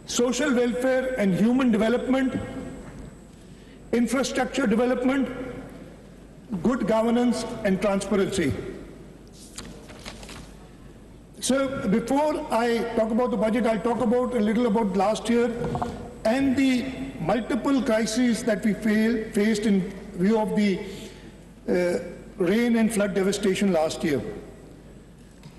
social welfare and human development, infrastructure development, good governance and transparency. So before I talk about the budget, I'll talk about a little about last year and the multiple crises that we faced in view of the rain and flood devastation last year.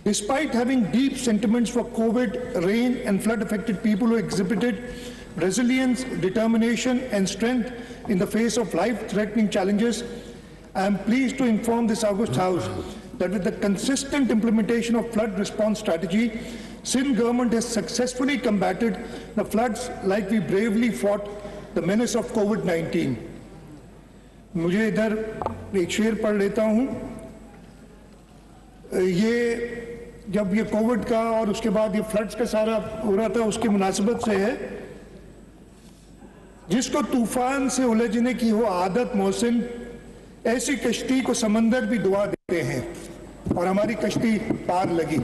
Despite having deep sentiments for COVID, rain and flood affected people who exhibited resilience, determination and strength in the face of life-threatening challenges, I am pleased to inform this August House that with the consistent implementation of flood response strategy, Sindh government has successfully combated the floods like we bravely fought the menace of COVID-19. मुझे इधर एक शेर पढ़ लेता हूँ। ये जब ये कोविड का और उसके बाद ये फ्लड्स का सारा हो रहा था उसकी मुनासिबत से है। जिसको तूफान से उलझने की हो आदत मोहसिन, ऐसी कश्ती को समंदर भी दुआ देते हैं और हमारी कश्ती पार लगी।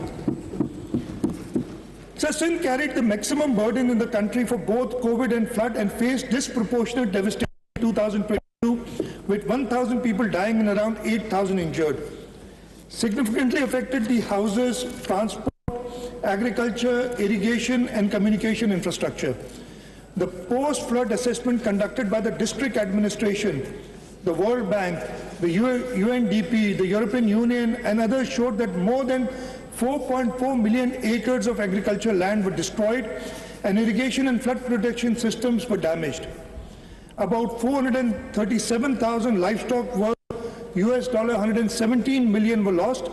So Sindh carried the maximum burden in the country for both COVID and flood and faced disproportionate devastation in 2022 with 1,000 people dying and around 8,000 injured. Significantly affected the houses, transport, agriculture, irrigation and communication infrastructure. The post-flood assessment conducted by the district administration, the World Bank, the UNDP, the European Union and others showed that more than 4.4 million acres of agricultural land were destroyed and irrigation and flood protection systems were damaged. About 437,000 livestock worth $117 million were lost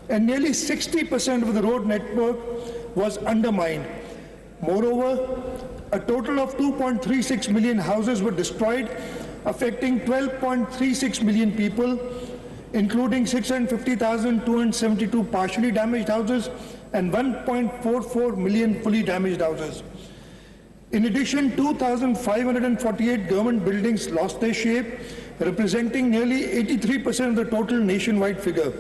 and nearly 60% of the road network was undermined. Moreover, a total of 2.36 million houses were destroyed, affecting 12.36 million people, including 650,272 partially damaged houses and 1.44 million fully damaged houses. In addition, 2,548 government buildings lost their shape, representing nearly 83% of the total nationwide figure.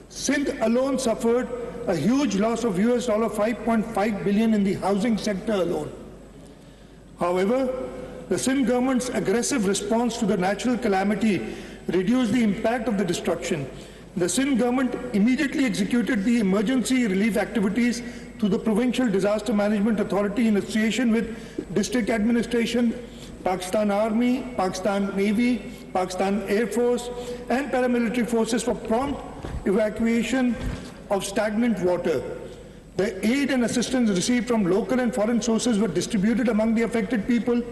Sindh alone suffered a huge loss of $5.5 billion in the housing sector alone. However, the Sindh government's aggressive response to the natural calamity reduced the impact of the destruction. The Sindh government immediately executed the emergency relief activities through the Provincial Disaster Management Authority in association with District Administration, Pakistan Army, Pakistan Navy, Pakistan Air Force and paramilitary forces for prompt evacuation of stagnant water. The aid and assistance received from local and foreign sources were distributed among the affected people.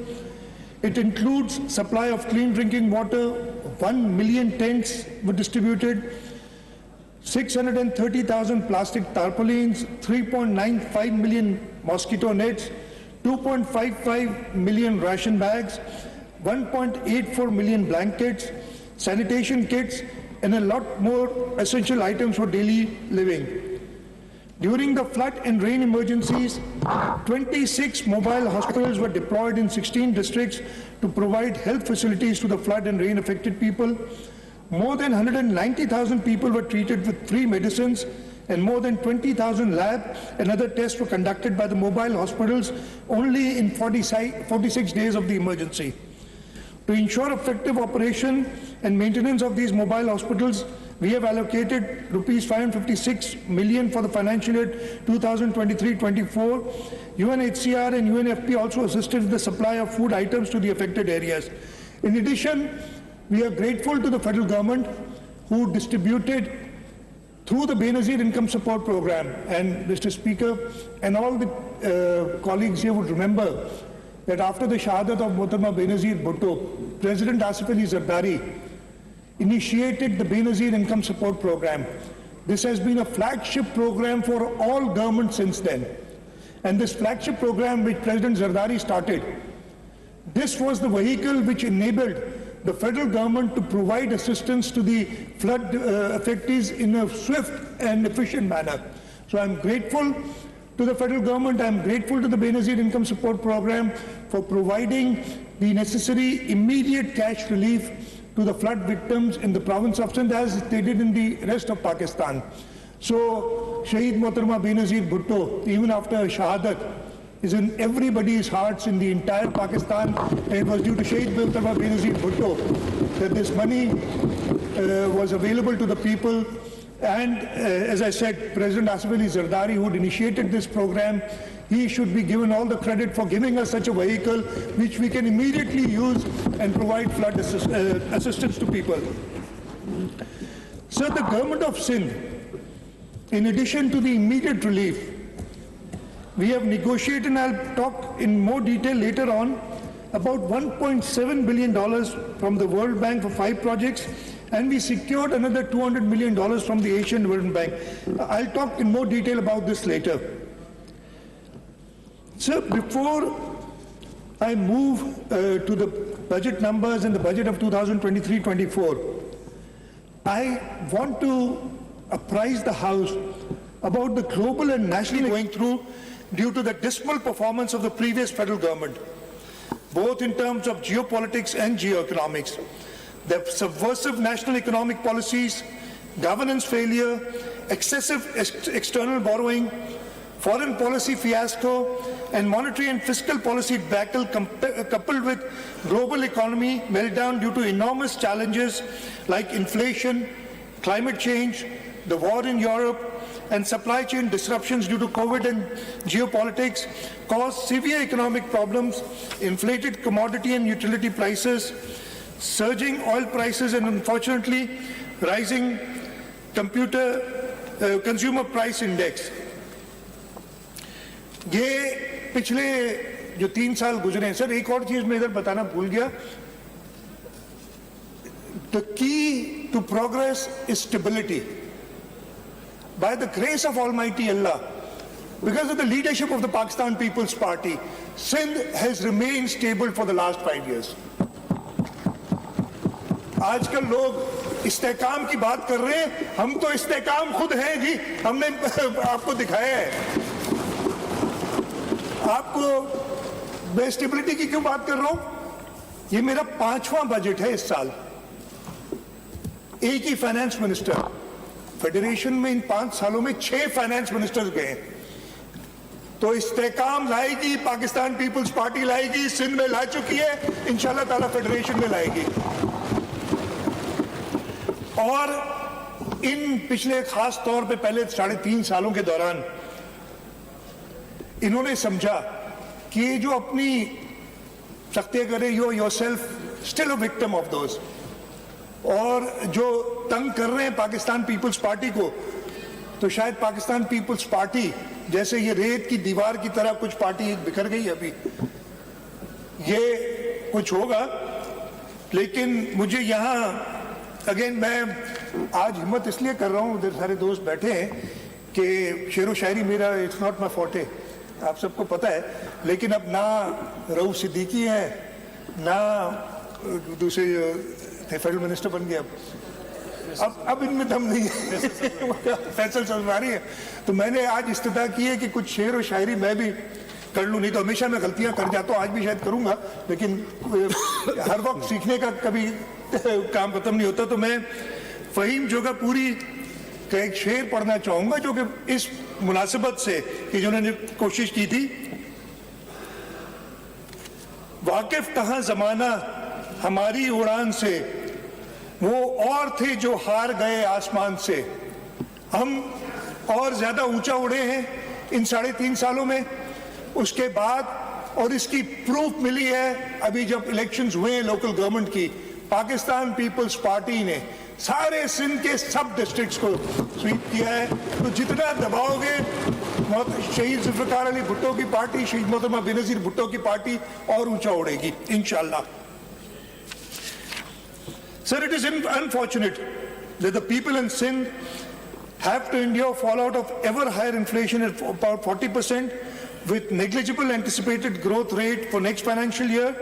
It includes supply of clean drinking water, 1 million tents were distributed, 630,000 plastic tarpaulins, 3.95 million mosquito nets, 2.55 million ration bags, 1.84 million blankets, sanitation kits, and a lot more essential items for daily living. During the flood and rain emergencies, 26 mobile hospitals were deployed in 16 districts to provide health facilities to the flood and rain affected people. More than 190,000 people were treated with free medicines and more than 20,000 lab and other tests were conducted by the mobile hospitals only in 46 days of the emergency. To ensure effective operation and maintenance of these mobile hospitals, we have allocated rupees 556 million for the financial year 2023-24. UNHCR and UNFP also assisted with the supply of food items to the affected areas. In addition, we are grateful to the federal government who distributed through the Benazir Income Support Program, and Mr. Speaker and all the colleagues here would remember that after the Shahadat of Mohtarma Benazir Bhutto, President Asif Ali Zardari initiated the Benazir Income Support Program. This has been a flagship program for all governments since then. And this flagship program which President Zardari started, this was the vehicle which enabled the federal government to provide assistance to the flood affectees in a swift and efficient manner. So I'm grateful to the federal government, I'm grateful to the Benazir Income Support Program for providing the necessary immediate cash relief to the flood victims in the province of Sindh as they did in the rest of Pakistan. So Shaheed Mohtarma Benazir Bhutto, even after Shahadat, is in everybody's hearts in the entire Pakistan, and it was due to Shaheed Mujtaba Benazir Bhutto that this money was available to the people. And as I said, President Asif Ali Zardari, who had initiated this program, he should be given all the credit for giving us such a vehicle which we can immediately use and provide flood assistance to people. Sir, the government of Sindh, in addition to the immediate relief, we have negotiated, and I'll talk in more detail later on, about $1.7 billion from the World Bank for 5 projects, and we secured another $200 million from the Asian Development Bank. I'll talk in more detail about this later. Sir, before I move to the budget numbers and the budget of 2023-24, I want to apprise the House about the global and national going through due to the dismal performance of the previous federal government, both in terms of geopolitics and geoeconomics. The subversive national economic policies, governance failure, excessive external borrowing, foreign policy fiasco, and monetary and fiscal policy debacle coupled with global economy meltdown due to enormous challenges like inflation, climate change, the war in Europe, and supply chain disruptions due to COVID and geopolitics caused severe economic problems, inflated commodity and utility prices, surging oil prices, and unfortunately rising consumer price index. ये पिछले जो 3 साल गुजरे हैं, sir एक और चीज मैं इधर बताना भूल गया. The key to progress is stability. By the grace of Almighty Allah, because of the leadership of the Pakistan People's Party, Sindh has remained stable for the last 5 years. आजकल लोग इस्तेकाम की बात कर रहे हैं, हम तो इस्तेकाम खुद हैं जी, हमने आपको दिखाया है. आपको मैं स्टेबिलिटी की क्यों बात कर रहा हूं? ये मेरा 5वां बजट है इस साल. एक ही फाइनेंस मिनिस्टर, फेडरेशन में इन 5 सालों में 6 फाइनेंस मिनिस्टर्स गए. तो इस्तेकाम लाएगी, पाकिस्तान पीपल्स पार्टी लाएगी, सिंध में ला चुकी है, इंशाल्लाह ताला फेडरेशन में लाएगी. और इन पिछले खास तौर पे पहले 3.5 सालों के दौरान इन्होंने समझा कि ये जो अपनी सख्ती करे, you yourself still a victim of those, और जो तंग कर रहे हैं पाकिस्तान पीपल्स पार्टी को, तो शायद पाकिस्तान पीपल्स पार्टी जैसे ये रेत की दीवार की तरह कुछ पार्टी बिखर गई अभी, ये कुछ होगा. लेकिन मुझे यहाँ अगेन मैं आज हिम्मत इसलिए कर रहा हूँ, उधर सारे दोस्त बैठे हैं, कि शेरो शायरी मेरा इट्स नॉट माई फोर्टे, आप सबको पता है. लेकिन अब ना रऊफ सिद्दीकी है, ना दूसरे फेडरल मिनिस्टर बन गए, अब इनमें दम नहीं है. फैसल सलवारी है. तो मैंने आज इस्तिदा की है कि कुछ शेर और शायरी मैं भी कर लूँ. नहीं तो हमेशा मैं गलतियां कर जाता हूँ, आज भी शायद करूंगा, लेकिन हर वक्त सीखने का कभी काम खत्म नहीं होता. तो मैं फहीम जोगापुरी का एक शेर पढ़ना चाहूंगा, जो कि इस मुनासिबत से कि जिन्होंने कोशिश की थी. वाकिफ कहाँ जमाना हमारी उड़ान से, वो और थे जो हार गए आसमान से. हम और ज्यादा ऊंचा उड़े हैं इन 3.5 सालों में. उसके बाद और इसकी प्रूफ मिली है अभी जब इलेक्शंस हुए हैं लोकल गवर्नमेंट की, पाकिस्तान पीपल्स पार्टी ने सारे सिंध के सब डिस्ट्रिक्ट्स को स्वीप किया है. तो जितना दबाओगे, शहीद जुल्फिकार अली भुट्टो की पार्टी, शहीद मोहतरमा बेनजीर भुट्टो की पार्टी और ऊंचा उड़ेगी इंशाल्लाह. Sir, it is unfortunate that the people in Sindh have to endure fallout of ever higher inflation at about 40%, with negligible anticipated growth rate for next financial year,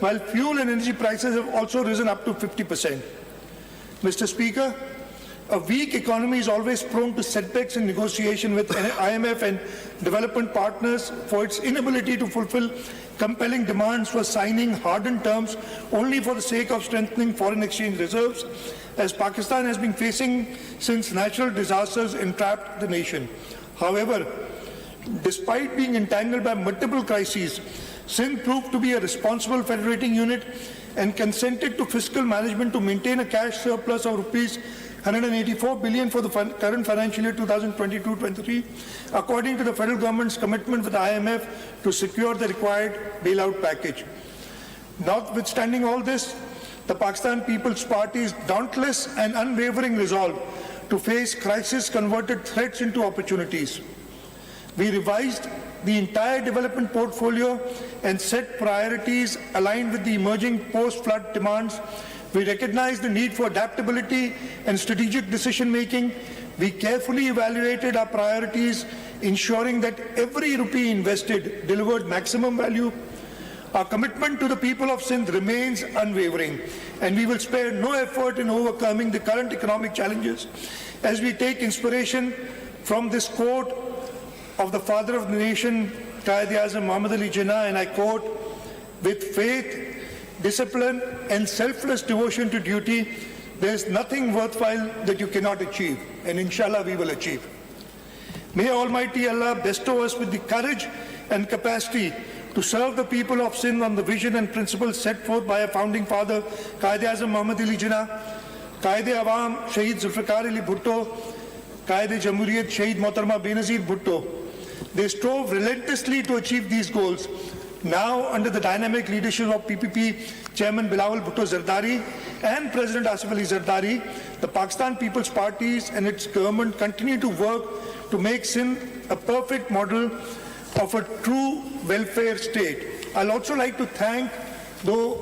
while fuel and energy prices have also risen up to 50%. Mr. Speaker, a weak economy is always prone to setbacks in negotiation with IMF and development partners for its inability to fulfill compelling demands for signing hardened terms only for the sake of strengthening foreign exchange reserves, as Pakistan has been facing since natural disasters entrapped the nation. However, Despite being entangled by multiple crises, Sindh proved to be a responsible federating unit and consented to fiscal management to maintain a cash surplus of rupees 184 billion for the current financial year 2022-23, according to the federal government's commitment with the IMF to secure the required bailout package. Notwithstanding all this, the Pakistan People's Party's dauntless and unwavering resolve to face crisis converted threats into opportunities. We revised the entire development portfolio and set priorities aligned with the emerging post-flood demands. We recognized the need for adaptability and strategic decision-making. We carefully evaluated our priorities, ensuring that every rupee invested delivered maximum value. Our commitment to the people of Sindh remains unwavering, and we will spare no effort in overcoming the current economic challenges as we take inspiration from this quote of the father of the nation, Quaid-e-Azam Muhammad Ali Jinnah, and I quote, "With faith, discipline and selfless devotion to duty, there is nothing worthwhile that you cannot achieve, and inshallah we will achieve." May Almighty Allah bestow us with the courage and capacity to serve the people of Sindh on the vision and principles set forth by our founding father, Quaid-e-Azam Muhammad Ali Jinnah, Qaid-e-Awam Shaheed Zulfikar Ali Bhutto, Qaid-e-Jamhuriyat Shaheed Mohtarama Benazir Bhutto. They strove relentlessly to achieve these goals. Now, under the dynamic leadership of PPP Chairman Bilawal Bhutto Zardari and President Asif Ali Zardari, the Pakistan People's Parties and its government continue to work to make Sindh a perfect model of a true welfare state. I'll also like to thank, though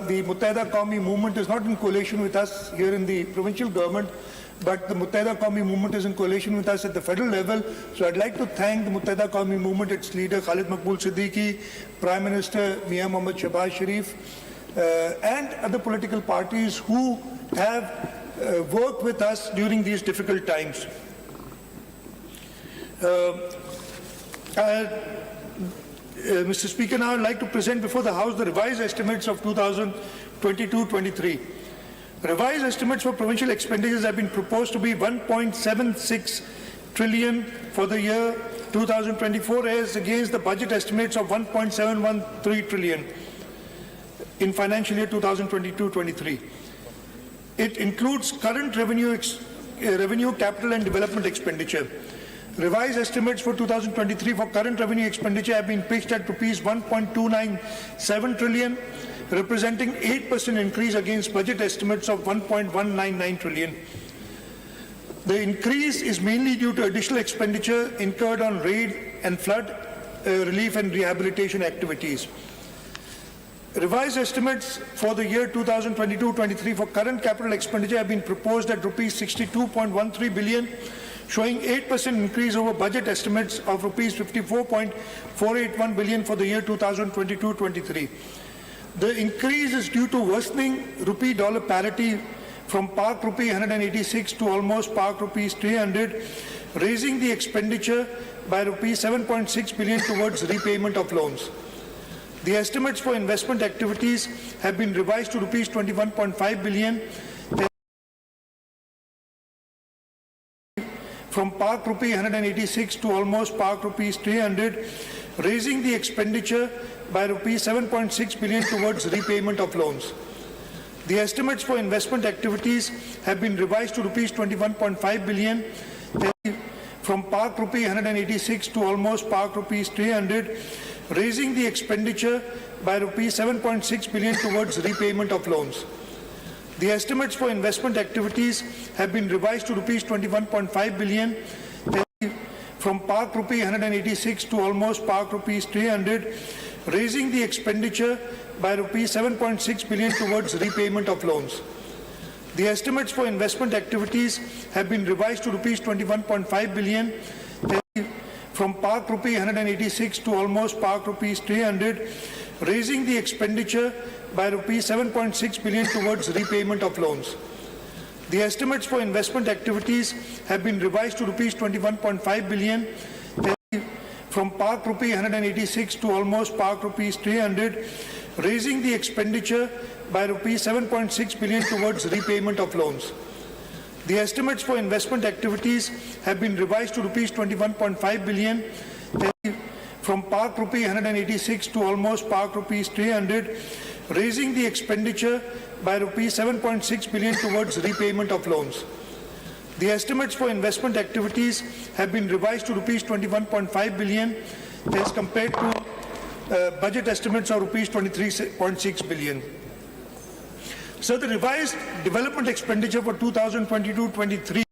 the Muttahida Qawmi movement is not in coalition with us here in the provincial government, but the Muttahida Qawmi movement is in coalition with us at the federal level. So I'd like to thank the Muttahida Qawmi movement, its leader Khalid Maqbool Siddiqui, Prime Minister Mian Mohammad Shahbaz Sharif, and other political parties who have worked with us during these difficult times. Mr. Speaker, now I'd like to present before the House the revised estimates of 2022-23. Revised estimates for provincial expenditures have been proposed to be 1.76 trillion for the year 2024 as against the budget estimates of 1.713 trillion in financial year 2022-23. It includes current revenue, capital and development expenditure. Revised estimates for 2023 for current revenue expenditure have been pitched at rupees 1.297 trillion, representing 8% increase against budget estimates of 1.199 trillion. The increase is mainly due to additional expenditure incurred on raid and flood relief and rehabilitation activities. Revised estimates for the year 2022-23 for current capital expenditure have been proposed at rupees 62.13 billion, showing 8% increase over budget estimates of rupees 54.481 billion for the year 2022-23. The increase is due to worsening rupee-dollar parity from Pak rupee 186 to almost Pak rupees 300, raising the expenditure by rupees 7.6 billion towards repayment of loans. The estimates for investment activities have been revised to rupees 21.5 billion from Pak rupee 186 to almost Pak rupees 300, raising the expenditure by rupees 7.6 billion towards repayment of loans. The estimates for investment activities have been revised to rupees 21.5 billion from Pak rupee 186 to almost Pak rupees 300, raising the expenditure by rupees 7.6 billion towards repayment of loans. The estimates for investment activities have been revised to rupees 21.5 billion from Pak rupee 186 to almost Pak rupees 300, raising the expenditure by rupees 7.6 billion towards repayment of loans. The estimates for investment activities have been revised to rupees 21.5 billion from Pak rupee 186 to almost Pak rupees 300, raising the expenditure by rupees 7.6 billion towards repayment of loans. The estimates for investment activities have been revised to rupees 21.5 billion from Pak rupee 186 to almost Pak rupees 300, raising the expenditure by rupees 7.6 billion towards repayment of loans. The estimates for investment activities have been revised to rupees 21.5 billion from Pak rupee 186 to almost Pak rupees 300, raising the expenditure by rupees 7.6 billion towards repayment of loans. The estimates for investment activities have been revised to rupees 21.5 billion as compared to budget estimates of rupees 23.6 billion. So the revised development expenditure for 2022-23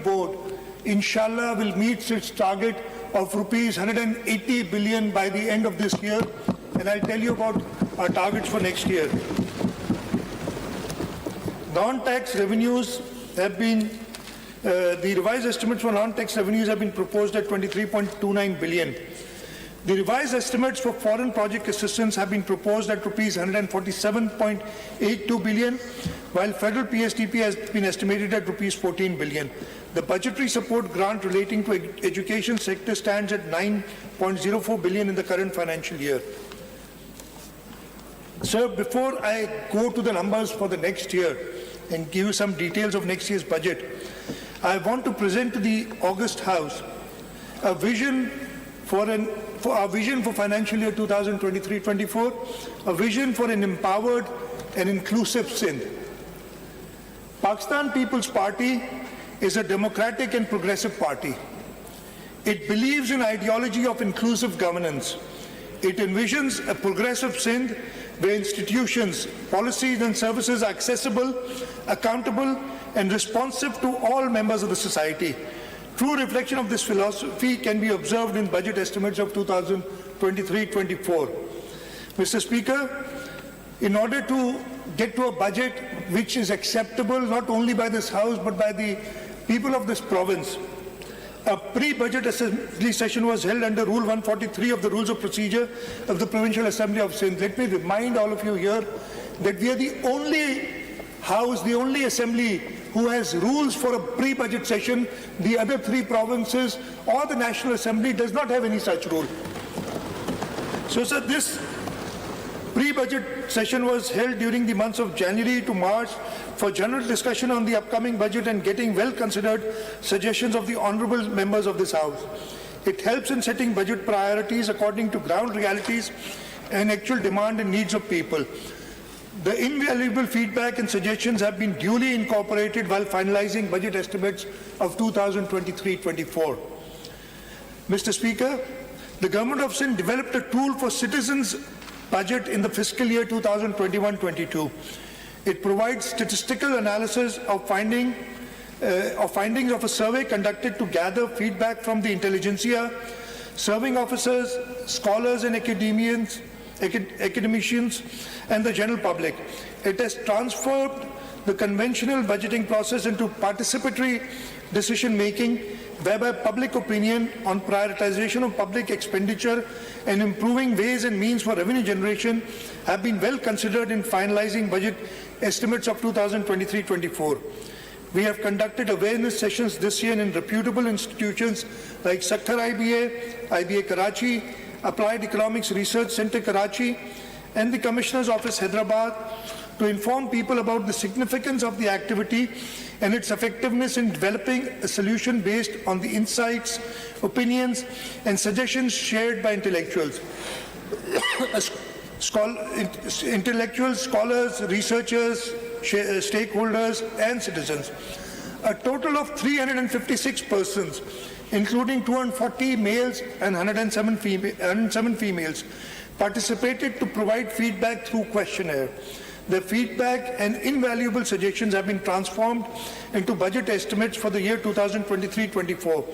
board, inshallah, will meet its target of rupees 180 billion by the end of this year, and I'll tell you about our targets for next year. Non-tax revenues have been, the revised estimates for non-tax revenues have been proposed at 23.29 billion. The revised estimates for foreign project assistance have been proposed at rupees 147.82 billion, while federal PSDP has been estimated at rupees 14 billion. The budgetary support grant relating to education sector stands at 9.04 billion in the current financial year. Sir, before I go to the numbers for the next year and give you some details of next year's budget, I want to present to the August House a vision for our vision for financial year 2023-24, a vision for an empowered and inclusive Sindh. Pakistan People's Party is a democratic and progressive party. It believes in ideology of inclusive governance. It envisions a progressive Sindh where institutions, policies and services are accessible, accountable and responsive to all members of the society. True reflection of this philosophy can be observed in budget estimates of 2023-24. Mr. Speaker, in order to get to a budget which is acceptable not only by this House but by the people of this province, a pre-budget assembly session was held under Rule 143 of the Rules of Procedure of the Provincial Assembly of Sindh. Let me remind all of you here that we are the only House, the only assembly who has rules for a pre-budget session. The other three provinces or the National Assembly does not have any such rule. So, sir, this pre-budget session was held during the months of January to March for general discussion on the upcoming budget and getting well-considered suggestions of the honourable members of this House. It helps in setting budget priorities according to ground realities and actual demand and needs of people. The invaluable feedback and suggestions have been duly incorporated while finalizing budget estimates of 2023-24. Mr. Speaker, the Government of Sindh developed a tool for citizens' budget in the fiscal year 2021-22. It provides statistical analysis of findings of a survey conducted to gather feedback from the intelligentsia, serving officers, scholars and academicians, and the general public. It has transformed the conventional budgeting process into participatory decision-making, whereby public opinion on prioritization of public expenditure and improving ways and means for revenue generation have been well considered in finalizing budget estimates of 2023-24. We have conducted awareness sessions this year in reputable institutions like Sakhar IBA Karachi, Applied Economics Research Centre Karachi, and the Commissioner's Office Hyderabad to inform people about the significance of the activity and its effectiveness in developing a solution based on the insights, opinions, and suggestions shared by intellectuals. Intellectuals, scholars, researchers, stakeholders, and citizens. A total of 356 persons, including 240 males and 107 females, participated to provide feedback through questionnaire. The feedback and invaluable suggestions have been transformed into budget estimates for the year 2023-24.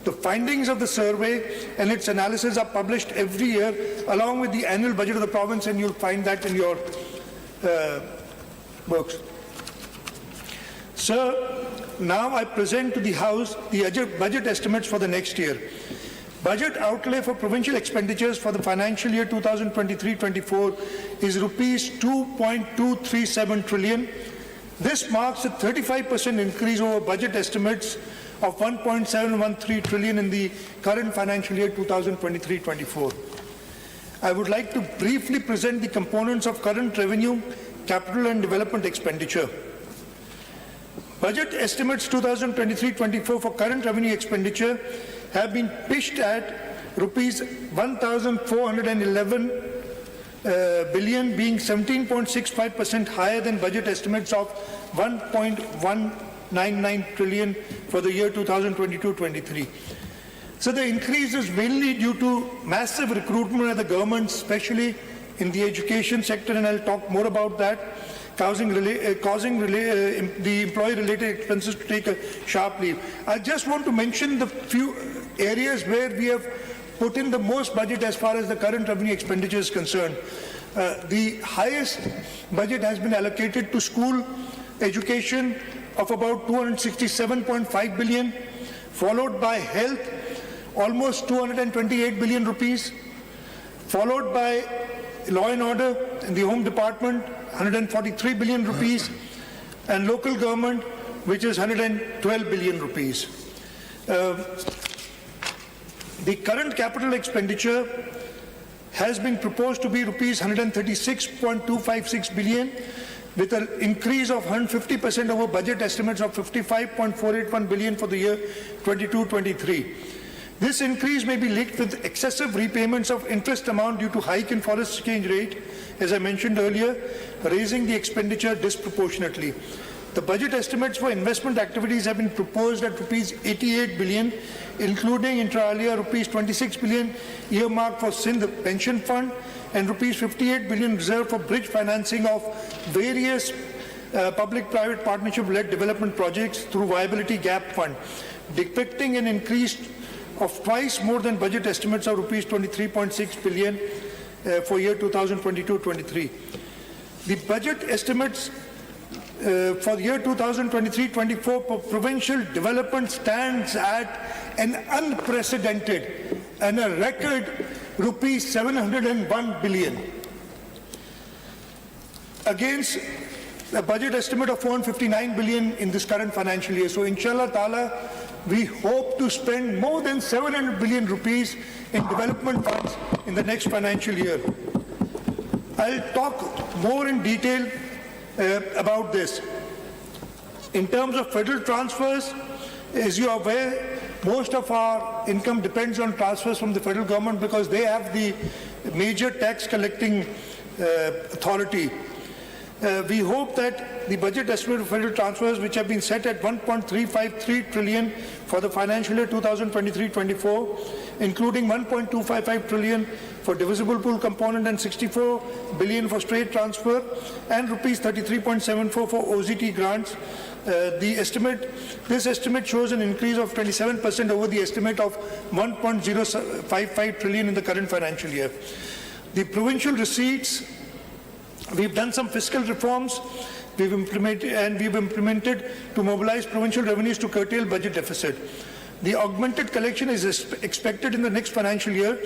The findings of the survey and its analysis are published every year along with the annual budget of the province, and you'll find that in your books. Sir, now I present to the House the budget estimates for the next year. Budget outlay for provincial expenditures for the financial year 2023-24 is rupees 2.237 trillion. This marks a 35% increase over budget estimates of 1.713 trillion in the current financial year 2023-24. I would like to briefly present the components of current revenue, capital and development expenditure. Budget estimates 2023-24 for current revenue expenditure have been pitched at rupees 1,411 billion, being 17.65% higher than budget estimates of 1.199 trillion for the year 2022-23. So the increase is mainly due to massive recruitment of the government, especially in the education sector, and I'll talk more about that, causing the employee-related expenses to take a sharp leap. I just want to mention the few areas where we have put in the most budget as far as the current revenue expenditure is concerned. The highest budget has been allocated to school education of about 267.5 billion, followed by health, almost 228 billion rupees, followed by law and order in the home department, 143 billion rupees, and local government, which is 112 billion rupees. The current capital expenditure has been proposed to be rupees 136.256 billion, with an increase of 150% over budget estimates of 55.481 billion for the year 22-23. This increase may be linked with excessive repayments of interest amount due to hike in foreign exchange rate, as I mentioned earlier, raising the expenditure disproportionately. The budget estimates for investment activities have been proposed at rupees 88 billion, including inter alia rupees 26 billion earmarked for Sindh pension fund and rupees 58 billion reserved for bridge financing of various public-private partnership-led development projects through viability gap fund, depicting an increase of twice more than budget estimates of rupees 23.6 billion for year 2022-23. The budget estimates for the year 2023-24 for provincial development stands at an unprecedented and a record rupees 701 billion against a budget estimate of 459 billion in this current financial year. So inshallah ta'ala, we hope to spend more than 700 billion rupees in development funds in the next financial year. I'll talk more in detail about this. In terms of federal transfers, as you are aware, most of our income depends on transfers from the federal government because they have the major tax collecting authority. We hope that the budget estimate of federal transfers, which have been set at 1.353 trillion for the financial year 2023-24, including 1.255 trillion for divisible pool component and 64 billion for straight transfer and rupees 33.74 for OZT grants. This estimate shows an increase of 27% over the estimate of 1.055 trillion in the current financial year. The provincial receipts, we've done some fiscal reforms we've implemented to mobilize provincial revenues to curtail budget deficit. The augmented collection is expected in the next financial year.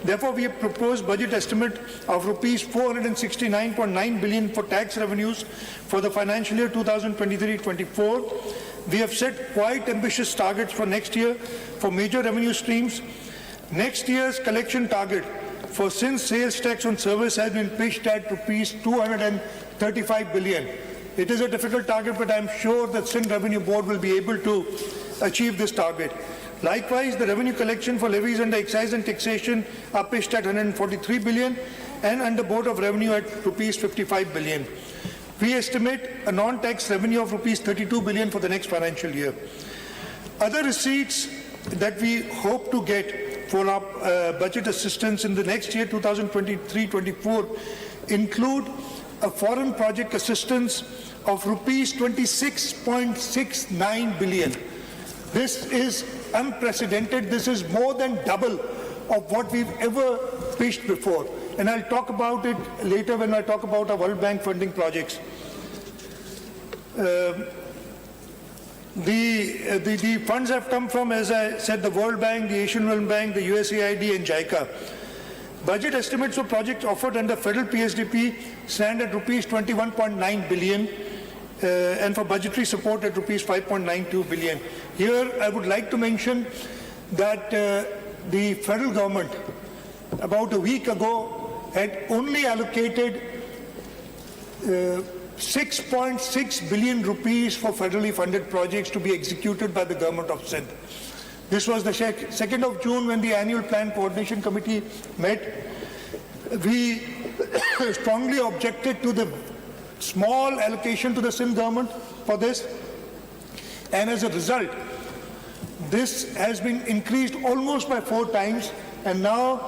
Therefore, we have proposed budget estimate of rupees 469.9 billion for tax revenues for the financial year 2023-24. We have set quite ambitious targets for next year for major revenue streams. Next year's collection target for Sindh sales tax on service has been pitched at rupees 235 billion. It is a difficult target, but I am sure that Sindh Revenue Board will be able to achieve this target. Likewise, the revenue collection for levies under excise and taxation are pitched at 143 billion and under Board of Revenue at rupees 55 billion. We estimate a non-tax revenue of rupees 32 billion for the next financial year. Other receipts that we hope to get for our budget assistance in the next year 2023-24 include a foreign project assistance of rupees 26.69 billion. This is unprecedented. This is more than double of what we've ever pitched before. And I'll talk about it later when I talk about our World Bank funding projects. The funds have come from, as I said, the World Bank, the Asian Development Bank, the USAID and JICA. Budget estimates for projects offered under federal PSDP stand at rupees 21.9 billion and for budgetary support at rupees 5.92 billion. Here I would like to mention that the federal government about a week ago had only allocated 6.6 billion rupees for federally funded projects to be executed by the government of Sindh. This was the 2nd of June when the annual plan coordination committee met. We strongly objected to the small allocation to the Sindh government for this, and as a result, this has been increased almost by 4 times, and now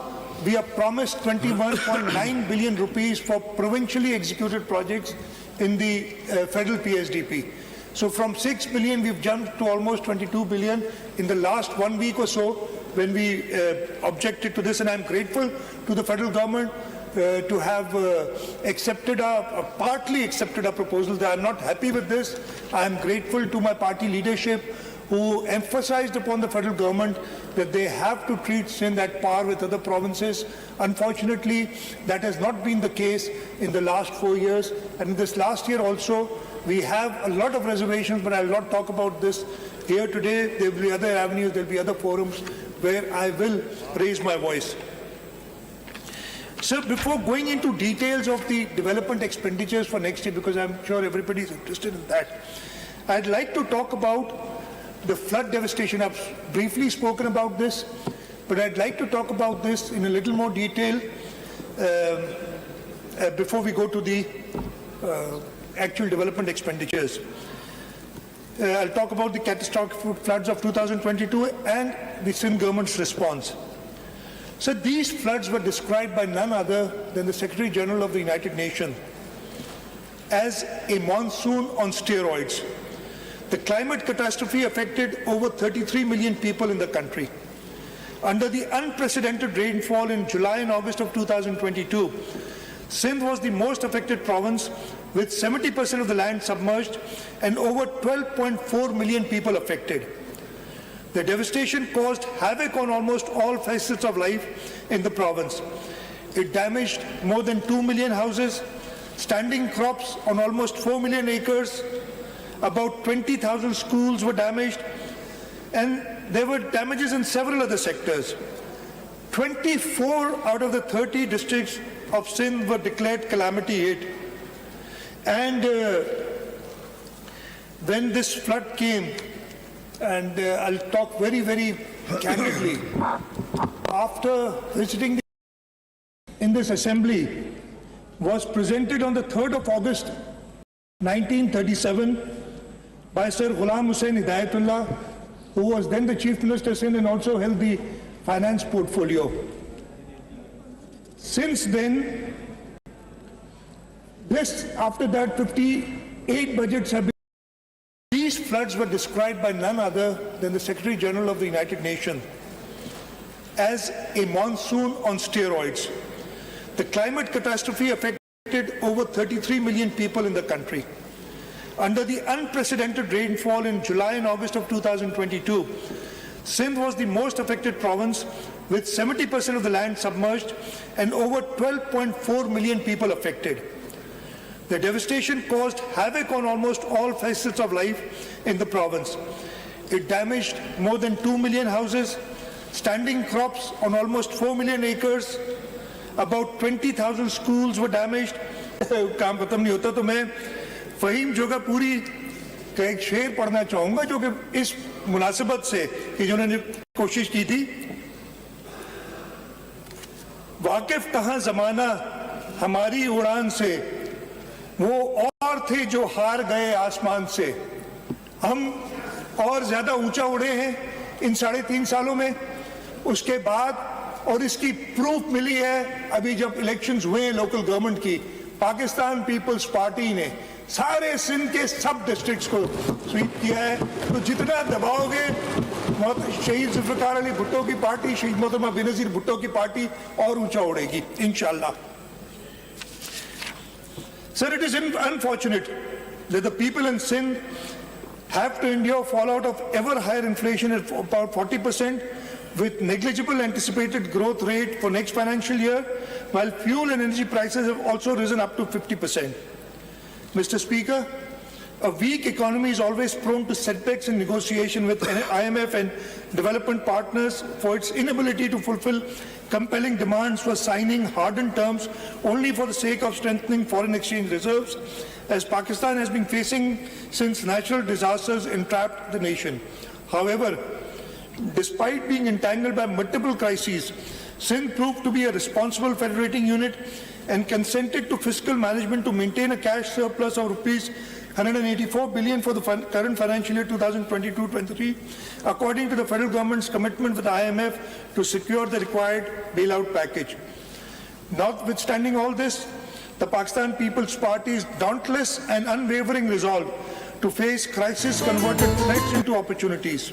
we are promised 21.9 billion rupees for provincially executed projects in the federal PSDP. So from 6 billion, we've jumped to almost 22 billion in the last 1 week or so when we objected to this, and I'm grateful to the federal government to have partly accepted our proposals. I'm not happy with this. I'm grateful to my party leadership who emphasized upon the federal government that they have to treat Sindh at par with other provinces. Unfortunately, that has not been the case in the last 4 years. And in this last year also, we have a lot of reservations, but I will not talk about this here today. There will be other avenues, there will be other forums where I will raise my voice. So before going into details of the development expenditures for next year, because I'm sure everybody is interested in that, I'd like to talk about the flood devastation. I've briefly spoken about this, but I'd like to talk about this in a little more detail before we go to the actual development expenditures. I'll talk about the catastrophic floods of 2022 and the Sindh government's response. So these floods were described by none other than the Secretary General of the United Nations as a monsoon on steroids. The climate catastrophe affected over 33 million people in the country. Under the unprecedented rainfall in July and August of 2022, Sindh was the most affected province, with 70% of the land submerged and over 12.4 million people affected. The devastation caused havoc on almost all facets of life in the province. It damaged more than 2 million houses, standing crops on almost 4 million acres, about 20,000 schools were damaged, and there were damages in several other sectors. 24 out of the 30 districts of Sindh were declared calamity hit. And when this flood came, and I'll talk very, very candidly, after visiting in this assembly, was presented on the 3rd of August 1937 by Sir Ghulam Hussain Hidayatullah, who was then the Chief Minister of Sindh and also held the finance portfolio. Since then, after that, 58 budgets have been. These floods were described by none other than the Secretary General of the United Nations as a monsoon on steroids. The climate catastrophe affected over 33 million people in the country. Under the unprecedented rainfall in July and August of 2022, Sindh was the most affected province, with 70% of the land submerged and over 12.4 million people affected. The devastation caused havoc on almost all facets of life in the province. It damaged more than 2 million houses, standing crops on almost 4 million acres, about 20,000 schools were damaged. काम खत्म नहीं होता तो मैं फहीम जोगापुरी का एक शेर पढ़ना चाहूँगा जो कि इस मुनासिबत से कि जो उन्होंने कोशिश की थी। वाकिफ कहाँ ज़माना हमारी उड़ान से, वो और थे जो हार गए आसमान से। हम और ज़्यादा ऊंचा उड़े हैं इन 3.5 सालों में। उसके बाद और इसकी प्रूफ मिली है अभी जब इलेक्शंस हुए हैं लोकल गवर्नमेंट की, पाकिस्तान पीपल्स पार्टी ने सारे सिंध के सब डिस्ट्रिक्ट्स को स्वीप किया है। तो जितना दबाओगे शहीद जुल्फ़िकार अली भुट्टो की पार्टी, शहीद मोहतरमा बेनज़ीर भुट्टो की पार्टी और ऊंचा उड़ेगी इंशाअल्लाह। Sir, it is unfortunate that the people in Sindh have to endure fallout of ever higher inflation at about 40%, with negligible anticipated growth rate for next financial year, while fuel and energy prices have also risen up to 50%. Mr. Speaker, a weak economy is always prone to setbacks in negotiation with IMF and development partners for its inability to fulfill compelling demands for signing hardened terms only for the sake of strengthening foreign exchange reserves, as Pakistan has been facing since natural disasters entrapped the nation. However, despite being entangled by multiple crises, Sindh proved to be a responsible federating unit and consented to fiscal management to maintain a cash surplus of rupees 184 billion for the current financial year 2022-23, according to the federal government's commitment with the IMF to secure the required bailout package. Notwithstanding all this, the Pakistan People's Party's dauntless and unwavering resolve to face crisis converted threats into opportunities.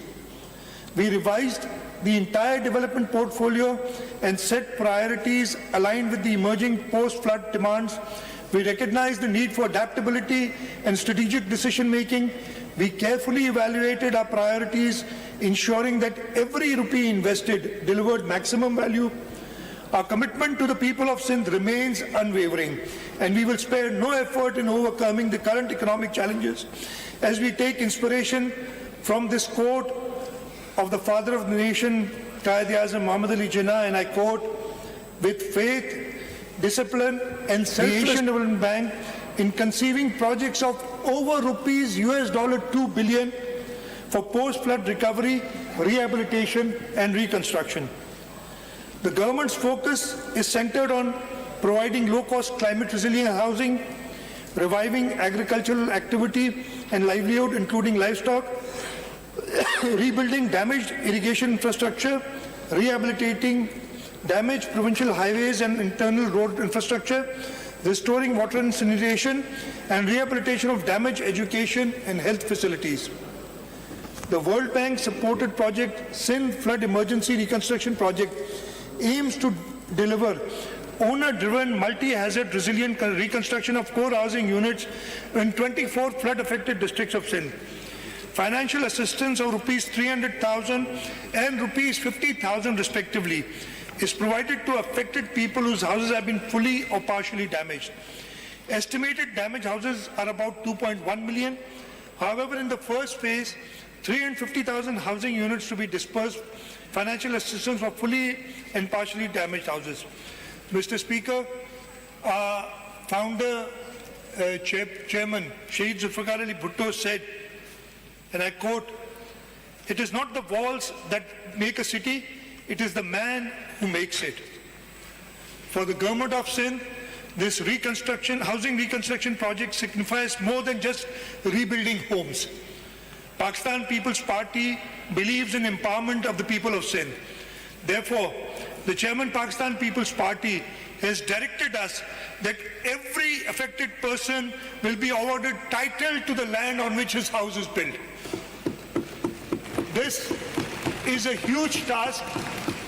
We revised the entire development portfolio and set priorities aligned with the emerging post-flood demands. We recognize the need for adaptability and strategic decision-making. We carefully evaluated our priorities, ensuring that every rupee invested delivered maximum value. Our commitment to the people of Sindh remains unwavering, and we will spare no effort in overcoming the current economic challenges as we take inspiration from this quote of the father of the nation, Quaid-e-Azam Muhammad Ali Jinnah, and I quote, "With faith, discipline and selfless Asian Development Bank in conceiving projects of over rupees $2 billion for post-flood recovery, rehabilitation and reconstruction. The government's focus is centered on providing low-cost climate-resilient housing, reviving agricultural activity and livelihood, including livestock, rebuilding damaged irrigation infrastructure, rehabilitating damaged provincial highways and internal road infrastructure, restoring water and sanitation, and rehabilitation of damaged education and health facilities. The World Bank supported project Sindh Flood Emergency Reconstruction Project aims to deliver owner-driven, multi-hazard, resilient reconstruction of core housing units in 24 flood-affected districts of Sindh. Financial assistance of rupees 300,000 and rupees 50,000 respectively is provided to affected people whose houses have been fully or partially damaged. Estimated damaged houses are about 2.1 million. However, in the first phase, 350,000 housing units to be dispersed financial assistance for fully and partially damaged houses. Mr. Speaker, founder, chairman, Shaheed Zulfikar Ali Bhutto said, and I quote, "It is not the walls that make a city, it is the man who makes it." For the government of Sindh, this housing reconstruction project signifies more than just rebuilding homes. Pakistan People's Party believes in empowerment of the people of Sindh. Therefore, the chairman Pakistan People's Party has directed us that every affected person will be awarded title to the land on which his house is built. This is a huge task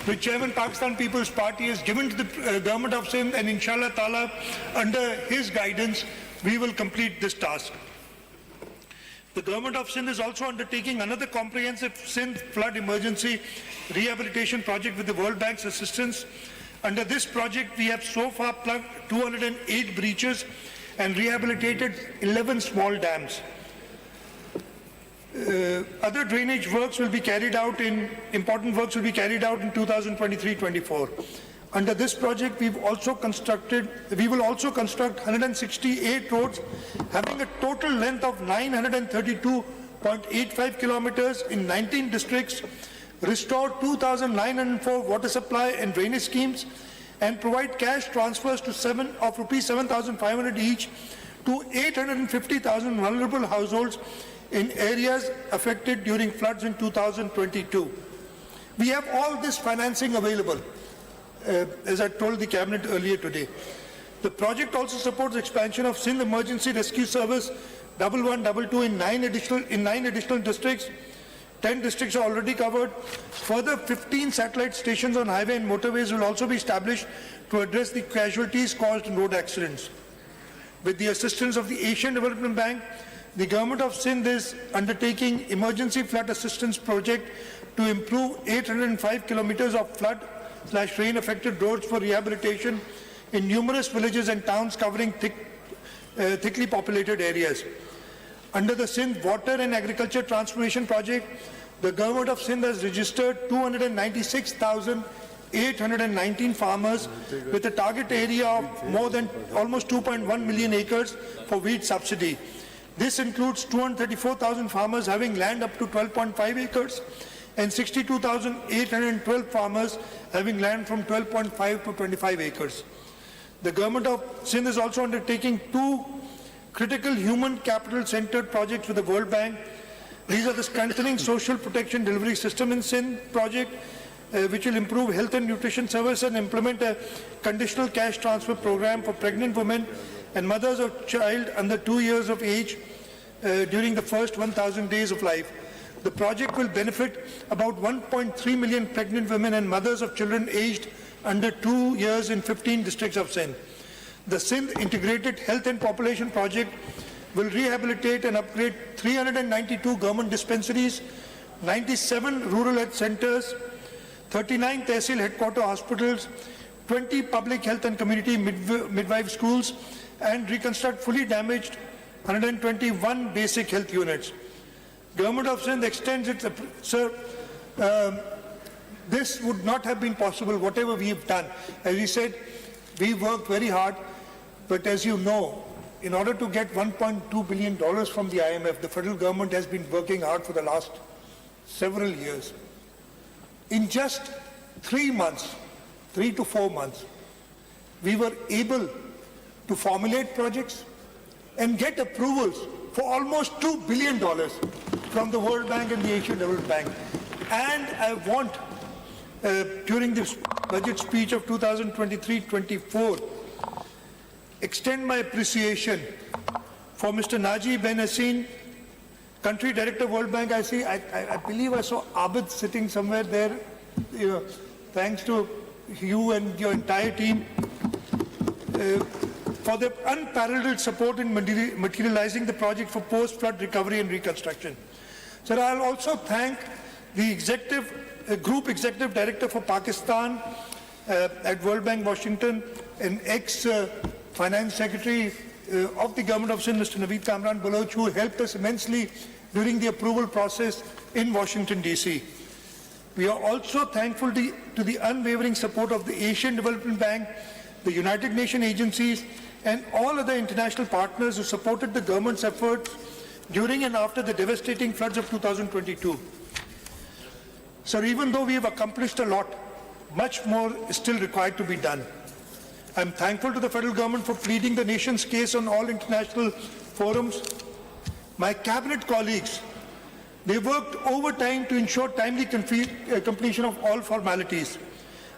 which Chairman Pakistan People's Party has given to the government of Sindh, and inshallah ta'ala, under his guidance, we will complete this task. The government of Sindh is also undertaking another comprehensive Sindh flood emergency rehabilitation project with the World Bank's assistance. Under this project, we have so far plugged 208 breaches and rehabilitated 11 small dams. Other drainage works will be carried out important works will be carried out in 2023-24. Under this project, we will also construct 168 roads having a total length of 932.85 kilometers in 19 districts, restore 2,904 water supply and drainage schemes, and provide cash transfers to rupees 7,500 each to 850,000 vulnerable households in areas affected during floods in 2022. We have all this financing available, as I told the Cabinet earlier today. The project also supports expansion of Sindh Emergency Rescue Service 1122 in nine additional districts. 10 districts are already covered. Further 15 satellite stations on highway and motorways will also be established to address the casualties caused in road accidents. With the assistance of the Asian Development Bank, the government of Sindh is undertaking emergency flood assistance project to improve 805 kilometers of flood/rain affected roads for rehabilitation in numerous villages and towns covering thickly populated areas. Under the Sindh Water and Agriculture Transformation Project, the government of Sindh has registered 296,000 819 farmers with a target area of more than almost 2.1 million acres for wheat subsidy. This includes 234,000 farmers having land up to 12.5 acres and 62,812 farmers having land from 12.5 to 25 acres. The government of Sindh is also undertaking 2 critical human capital centered projects with the World Bank. These are the Strengthening Social Protection Delivery System in Sindh project, which will improve health and nutrition service and implement a conditional cash transfer program for pregnant women and mothers of child under 2 years of age during the first 1,000 days of life. The project will benefit about 1.3 million pregnant women and mothers of children aged under 2 years in 15 districts of Sindh. The Sindh Integrated Health and Population Project will rehabilitate and upgrade 392 government dispensaries, 97 rural health centers, 39 Tehsil headquarter hospitals, 20 public health and community midwife schools, and reconstruct fully damaged 121 basic health units. Government of Sindh extends its, this would not have been possible, whatever we have done. As we said, we worked very hard, but as you know, in order to get $1.2 billion from the IMF, the federal government has been working hard for the last several years. In just 3 months, 3 to 4 months, we were able to formulate projects and get approvals for almost $2 billion from the World Bank and the Asian Development Bank. And I want, during this budget speech of 2023-24, extend my appreciation for Mr. Naji Ben Hassin, Country Director, World Bank. I believe I saw Abid sitting somewhere there. Thanks to you and your entire team for their unparalleled support in materializing the project for post-flood recovery and reconstruction. Sir, I'll also thank the Group Executive Director for Pakistan at World Bank, Washington, and ex-Finance Secretary of the Government of Sindh, Mr. Naveed Kamran Baloch, who helped us immensely during the approval process in Washington, D.C. We are also thankful to the unwavering support of the Asian Development Bank, the United Nations agencies, and all other international partners who supported the government's efforts during and after the devastating floods of 2022. Sir, even though we have accomplished a lot, much more is still required to be done. I am thankful to the federal government for pleading the nation's case on all international forums. My cabinet colleagues, they worked overtime to ensure timely completion of all formalities.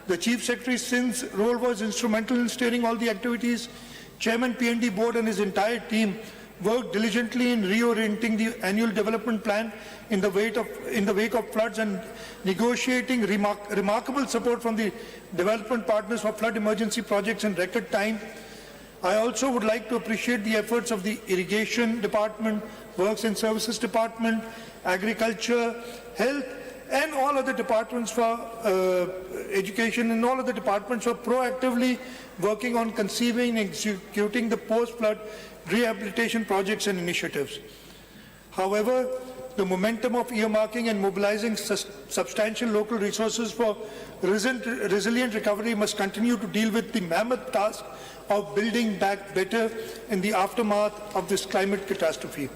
The Chief Secretary Sindh's role was instrumental in steering all the activities. Chairman PND Board and his entire team worked diligently in reorienting the annual development plan in the wake of floods and negotiating remarkable support from the development partners for flood emergency projects in record time. I also would like to appreciate the efforts of the Irrigation Department, Works and Services Department, Agriculture, Health, and all other departments for education and all other departments for proactively working on conceiving and executing the post-flood rehabilitation projects and initiatives. However, the momentum of earmarking and mobilizing substantial local resources for resilient recovery must continue to deal with the mammoth task of building back better in the aftermath of this climate catastrophe.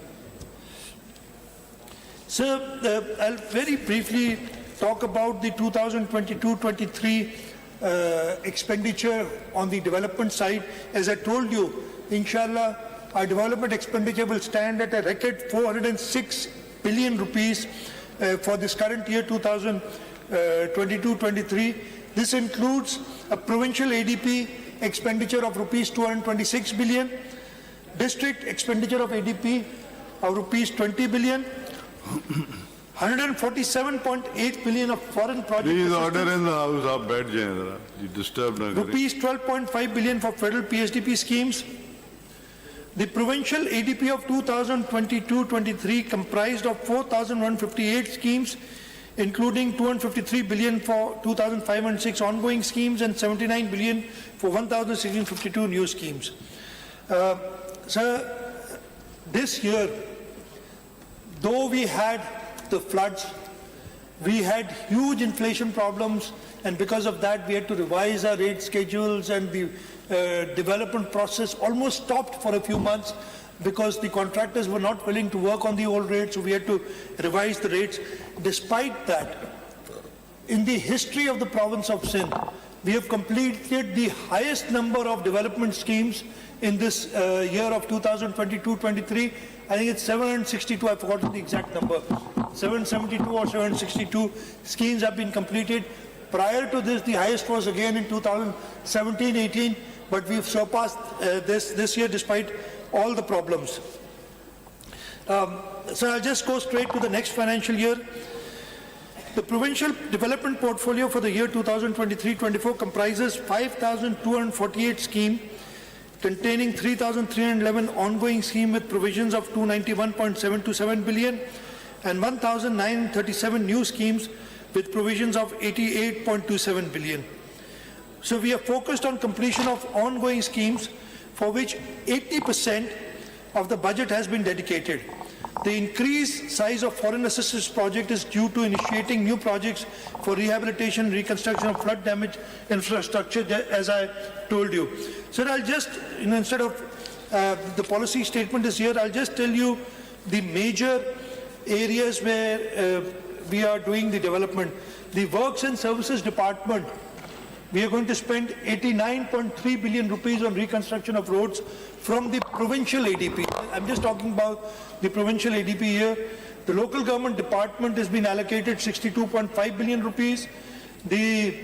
Sir, I'll very briefly talk about the 2022-23 expenditure on the development side. As I told you, inshallah, our development expenditure will stand at a record 406 billion rupees for this current year 2022-23. This includes a provincial ADP expenditure of rupees 226 billion, district expenditure of ADP of rupees 20 billion, 147.8 billion of foreign projects. Please order in the house, आप बैठ जाएं जरा, you disturb ना करें. Rupees 12.5 billion for federal PSDP schemes. The provincial ADP of 2022-23 comprised of 4,158 schemes, including 253 billion for 2,506 ongoing schemes and 79 billion for 1,652 new schemes. Sir, this year, though we had the floods We had huge inflation problems, and because of that, we had to revise our rate schedules, and the development process almost stopped for a few months because the contractors were not willing to work on the old rates, so we had to revise the rates. Despite that, in the history of the province of Sindh, we have completed the highest number of development schemes in this year of 2022-23. I think it's 762, I've forgotten the exact number. 772 or 762 schemes have been completed. Prior to this, the highest was again in 2017-18, but we've surpassed this year despite all the problems. So I'll just go straight to the next financial year. The provincial development portfolio for the year 2023-24 comprises 5,248 schemes containing 3,311 ongoing schemes with provisions of 291.727 billion and 1,937 new schemes with provisions of 88.27 billion. So we are focused on completion of ongoing schemes for which 80% of the budget has been dedicated. The increased size of foreign assistance project is due to initiating new projects for rehabilitation, reconstruction of flood damaged infrastructure, as I told you. So I'll just, instead of the policy statement is here, I'll just tell you the major areas where we are doing the development. The Works and Services Department, we are going to spend 89.3 billion rupees on reconstruction of roads from the provincial ADP. I'm just talking about the provincial ADP here. The local government department has been allocated 62.5 billion rupees. The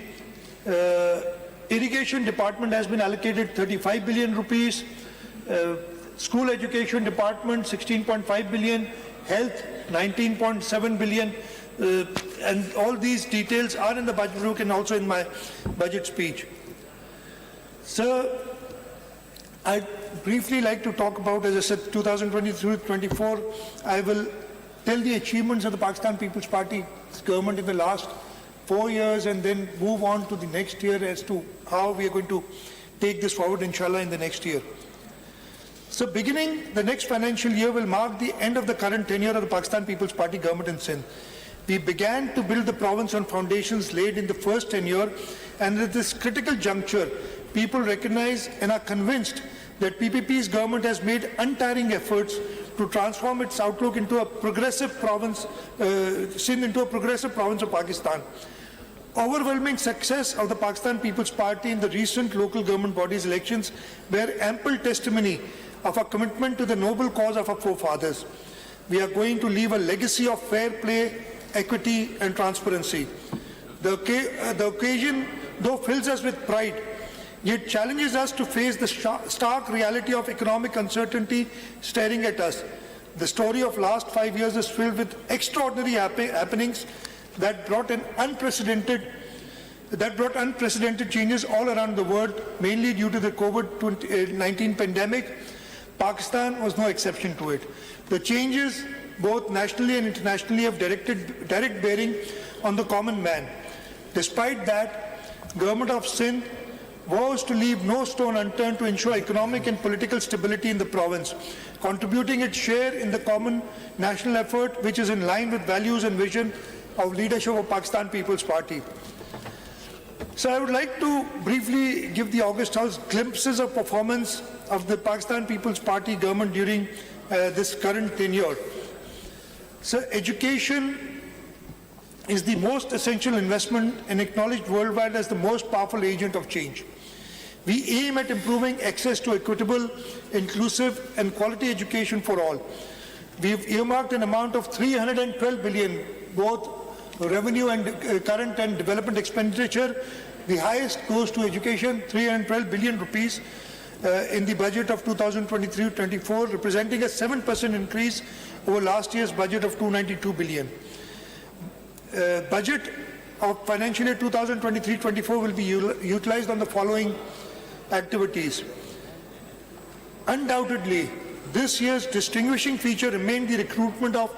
irrigation department has been allocated 35 billion rupees. School education department 16.5 billion. Health 19.7 billion. And all these details are in the budget book and also in my budget speech. So, I'd briefly like to talk about, as I said, 2023-24. I will tell the achievements of the Pakistan People's Party government in the last 4 years and then move on to the next year as to how we are going to take this forward, inshallah, in the next year. So beginning the next financial year will mark the end of the current tenure of the Pakistan People's Party government in Sindh. We began to build the province on foundations laid in the first tenure, and at this critical juncture, people recognize and are convinced that PPP's government has made untiring efforts to transform its outlook into a progressive province, Sindh into a progressive province of Pakistan. Overwhelming success of the Pakistan People's Party in the recent local government bodies elections bear ample testimony of our commitment to the noble cause of our forefathers. We are going to leave a legacy of fair play, equity and transparency. The occasion, though, fills us with pride, yet challenges us to face the stark reality of economic uncertainty staring at us. The story of last 5 years is filled with extraordinary happenings that brought unprecedented changes all around the world, mainly due to the COVID-19 pandemic. Pakistan was no exception to it. The changes, both nationally and internationally, have direct bearing on the common man. Despite that, Government of Sindh vows to leave no stone unturned to ensure economic and political stability in the province, contributing its share in the common national effort, which is in line with values and vision of leadership of Pakistan People's Party. So I would like to briefly give the August House glimpses of performance of the Pakistan People's Party government during this current tenure. So education is the most essential investment and acknowledged worldwide as the most powerful agent of change. We aim at improving access to equitable, inclusive and quality education for all. We have earmarked an amount of 312 billion, both revenue and current and development expenditure. The highest goes to education, 312 billion rupees in the budget of 2023-24, representing a 7% increase over last year's budget of 292 billion. Budget of financial year 2023-24 will be utilized on the following activities. Undoubtedly, this year's distinguishing feature remained the recruitment of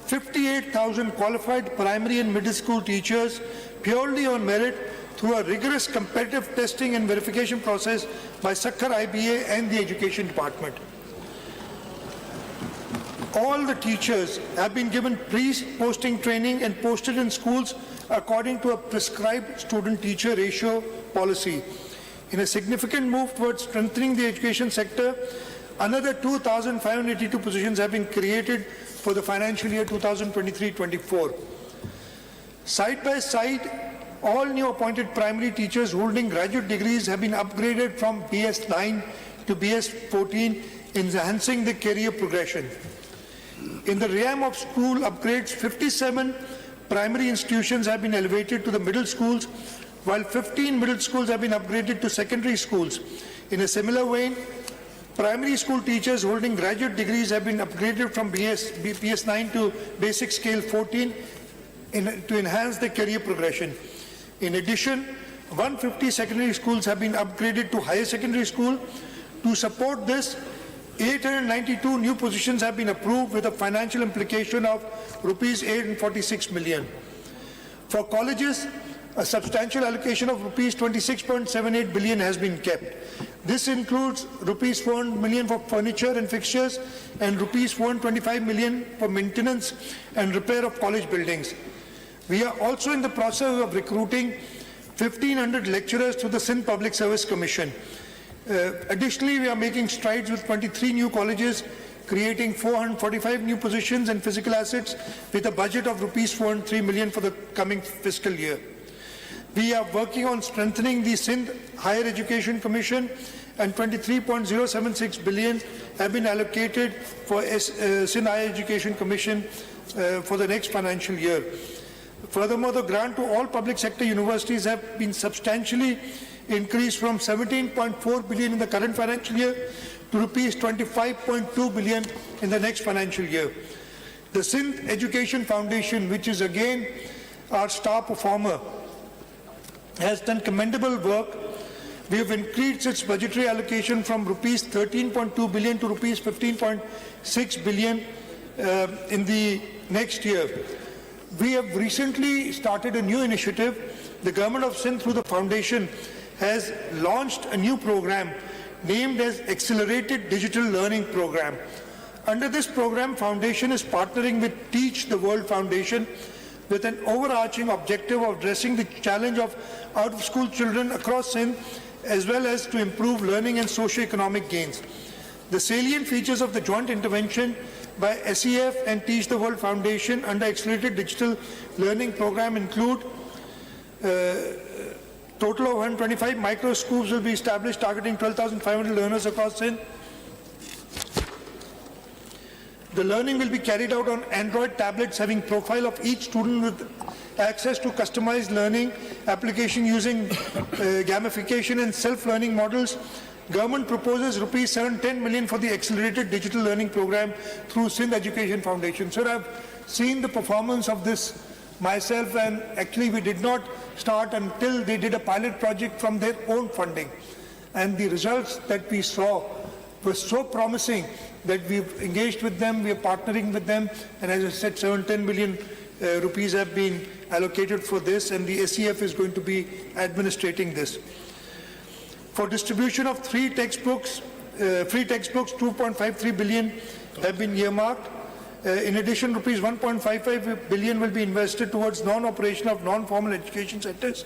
58,000 qualified primary and middle school teachers purely on merit through a rigorous competitive testing and verification process by Sakhar IBA and the Education Department. All the teachers have been given pre-posting training and posted in schools according to a prescribed student-teacher ratio policy. In a significant move towards strengthening the education sector, another 2,582 positions have been created for the financial year 2023-24. Side by side, all new appointed primary teachers holding graduate degrees have been upgraded from BS 9 to BS 14, enhancing the career progression. In the realm of school upgrades, 57 primary institutions have been elevated to the middle schools, while 15 middle schools have been upgraded to secondary schools. In a similar vein, primary school teachers holding graduate degrees have been upgraded from BS 9 to basic scale 14 to enhance the career progression. In addition, 150 secondary schools have been upgraded to higher secondary school. To support this, 892 new positions have been approved with a financial implication of rupees 846 million. For colleges, a substantial allocation of rupees 26.78 billion has been kept. This includes rupees 400 million for furniture and fixtures and rupees 425 million for maintenance and repair of college buildings. We are also in the process of recruiting 1,500 lecturers to the Sindh Public Service Commission. Additionally, we are making strides with 23 new colleges, creating 445 new positions and physical assets with a budget of rupees 403 million for the coming fiscal year. We are working on strengthening the Sindh Higher Education Commission, and 23.076 billion have been allocated for Sindh Higher Education Commission for the next financial year. Furthermore, the grant to all public sector universities have been substantially increased from 17.4 billion in the current financial year to rupees 25.2 billion in the next financial year. The Sindh Education Foundation, which is again our star performer, has done commendable work. We have increased its budgetary allocation from rupees 13.2 billion to rupees 15.6 billion in the next year. We have recently started a new initiative. The Government of Sindh, through the foundation, has launched a new program named as Accelerated Digital Learning Program. Under this program, Foundation is partnering with Teach the World Foundation with an overarching objective of addressing the challenge of out-of-school children across Sindh, as well as to improve learning and socio-economic gains. The salient features of the joint intervention by SEF and Teach the World Foundation under Accelerated Digital Learning Program include total of 125 micro schools will be established targeting 12,500 learners across Sindh. The learning will be carried out on Android tablets having profile of each student with access to customized learning application using gamification and self-learning models. Government proposes rupees 710 million for the Accelerated Digital Learning Program through Sindh Education Foundation. Sir, I've seen the performance of this myself, and actually we did not start until they did a pilot project from their own funding. And the results that we saw were so promising that we've engaged with them, we are partnering with them, and as I said, 710 million rupees have been allocated for this, and the SEF is going to be administrating this. For distribution of free textbooks, 2.53 billion have been earmarked. In addition, rupees 1.55 billion will be invested towards non-operation of non-formal education centers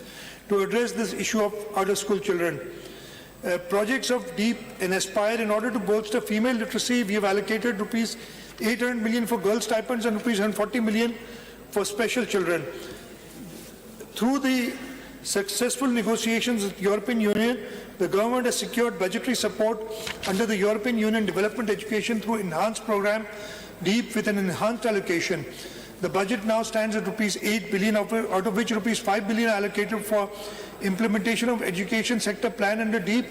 to address this issue of out-of-school children. Projects of DEEP and Aspire, in order to bolster female literacy, we have allocated rupees 800 million for girl stipends and rupees 140 million for special children. Through the successful negotiations with the European Union, the government has secured budgetary support under the European Union Development Education through enhanced program DEEP with an enhanced allocation. The budget now stands at rupees 8 billion, out of which rupees 5 billion are allocated for implementation of education sector plan under DEEP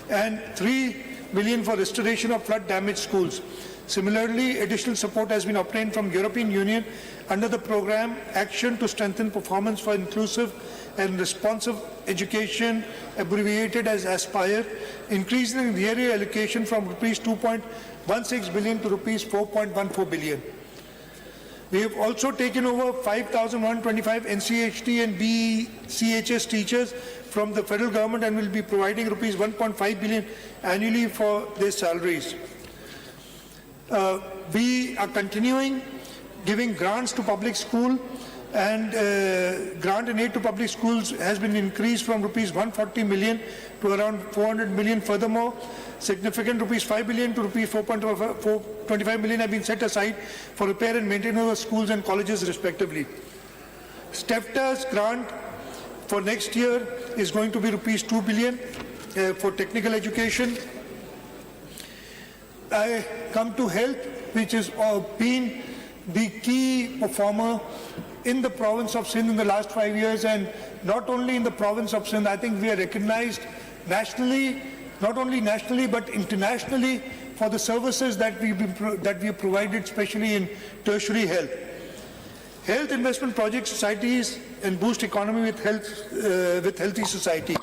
and 3 billion for restoration of flood damaged schools. Similarly, additional support has been obtained from European Union under the program Action to Strengthen Performance for Inclusive and Responsive Education, abbreviated as Aspire, increasing the area allocation from rupees 2.16 billion to rupees 4.14 billion. We have also taken over 5,125 NCHT and BCHS teachers from the federal government and will be providing rupees 1.5 billion annually for their salaries. We are continuing giving grants to public school, and grant and aid to public schools has been increased from rupees 140 million to around 400 million. Furthermore, significant rupees 5 billion to rupees 4.25 million have been set aside for repair and maintenance of schools and colleges respectively. STEFTA's grant for next year is going to be rupees 2 billion for technical education. I come to health, which has been the key performer in the province of Sindh in the last 5 years, and not only in the province of Sindh, I think we are recognized nationally, not only nationally but internationally, for the services that we have provided, especially in tertiary health. Health investment project societies and boost economy with healthy society.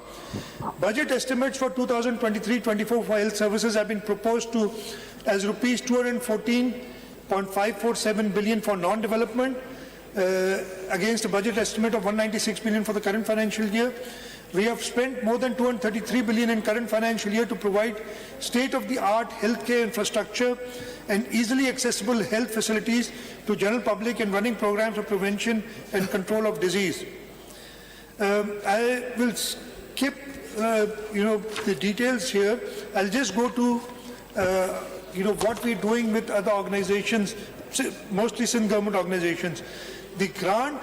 Budget estimates for 2023-24 for health services have been proposed to as rupees 214.547 billion for non-development against a budget estimate of 196 billion for the current financial year. We have spent more than 233 billion in current financial year to provide state-of-the-art healthcare infrastructure and easily accessible health facilities to general public and running programs of prevention and control of disease. I will skip the details here. I'll just go to what we're doing with other organizations, mostly Sindh government organizations. The grant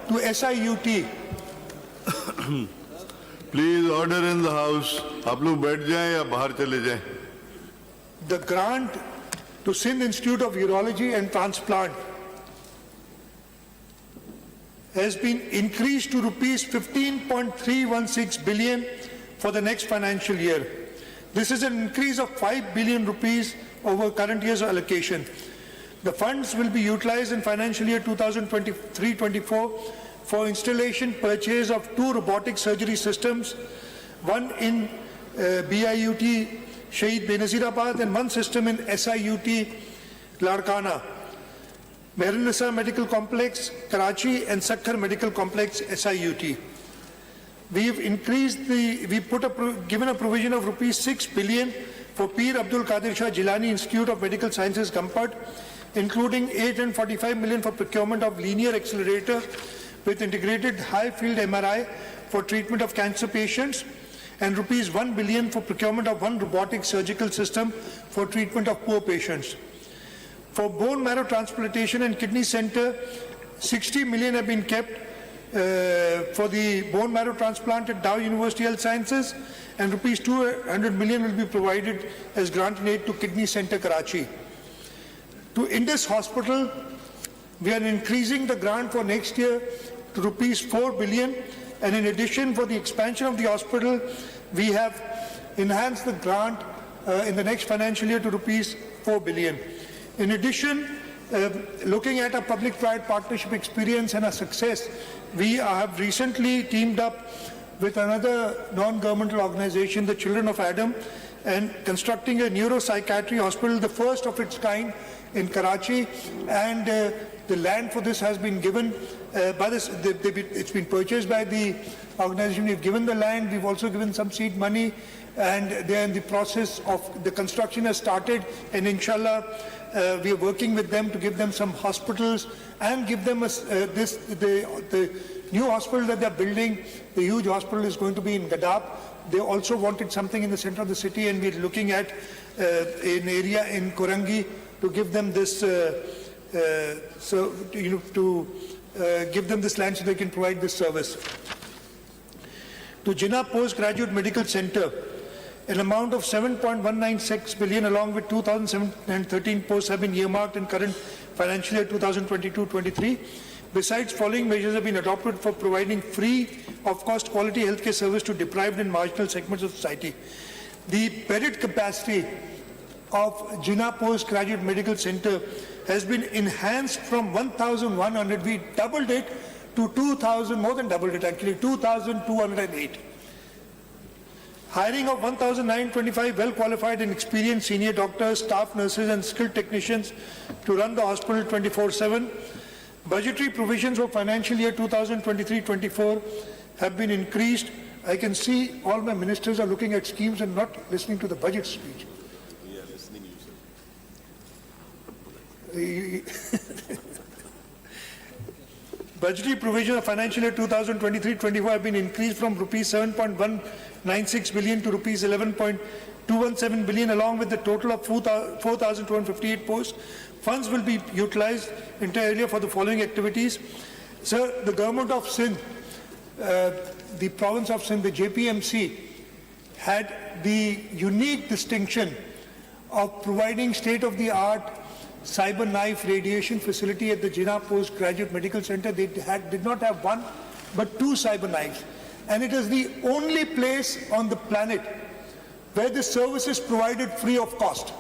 to SIUT. Please order in the house. आप लोग बैठ जाएं या बाहर चले जाएं. The grant to Sindh Institute of Urology and Transplant has been increased to rupees 15.316 billion for the next financial year. This is an increase of 5 billion rupees over current year's allocation. The funds will be utilized in financial year 2023-24 for installation, purchase of 2 robotic surgery systems, one in BIUT Shahid Benazirabad and one system in SIUT Larkana, Mehrunisa Medical Complex, Karachi, and Sakhar Medical Complex, SIUT. We've given a provision of rupees 6 billion for Peer Abdul Qadir Shah Jilani Institute of Medical Sciences, Gampad, including 845 million for procurement of linear accelerator with integrated high-field MRI for treatment of cancer patients, and rupees 1 billion for procurement of 1 robotic surgical system for treatment of poor patients. For bone marrow transplantation and kidney center, 60 million have been kept for the bone marrow transplant at Dow University Health Sciences, and rupees 200 million will be provided as grant and aid to Kidney Center, Karachi. To Indus Hospital, we are increasing the grant for next year to rupees 4 billion, and in addition, for the expansion of the hospital, we have enhanced the grant in the next financial year to rupees 4 billion. In addition, looking at our public-private partnership experience and our success, we have recently teamed up with another non-governmental organization, the Children of Adam, and constructing a neuropsychiatry hospital, the first of its kind in Karachi, and the land for this has been given by this. It's been purchased by the organization. We've given the land. We've also given some seed money, and they're in the process of the construction has started. And inshallah, we are working with them to give them some hospitals and give them the new hospital that they're building. The huge hospital is going to be in Gadab. They also wanted something in the center of the city, and we're looking at an area in Korangi to give them this, give them this land so they can provide this service. To Jinnah Postgraduate Medical Center, an amount of 7.196 billion along with 2013 posts have been earmarked in current financial year 2022-23. Besides, following measures have been adopted for providing free of cost quality healthcare service to deprived and marginal segments of society. The bedded capacity of Jinnah Postgraduate Medical Center has been enhanced from 1,100, we doubled it to 2,000, more than doubled it actually, 2,208. Hiring of 1,925 well-qualified and experienced senior doctors, staff nurses and skilled technicians to run the hospital 24/7. Budgetary provisions for financial year 2023-24 have been increased. I can see all my ministers are looking at schemes and not listening to the budget speech. the budgetary provision of financial year 2023-24 have been increased from rupees 7.196 billion to rupees 11.217 billion, along with the total of 4,258 posts. Funds will be utilized entirely for the following activities. Sir, the government of Sindh, the province of Sindh, the JPMC, had the unique distinction of providing state-of-the-art cyber knife radiation facility at the Jinnah Postgraduate Medical Center. They did not have one, but two cyber knives. And it is the only place on the planet where this service is provided free of cost.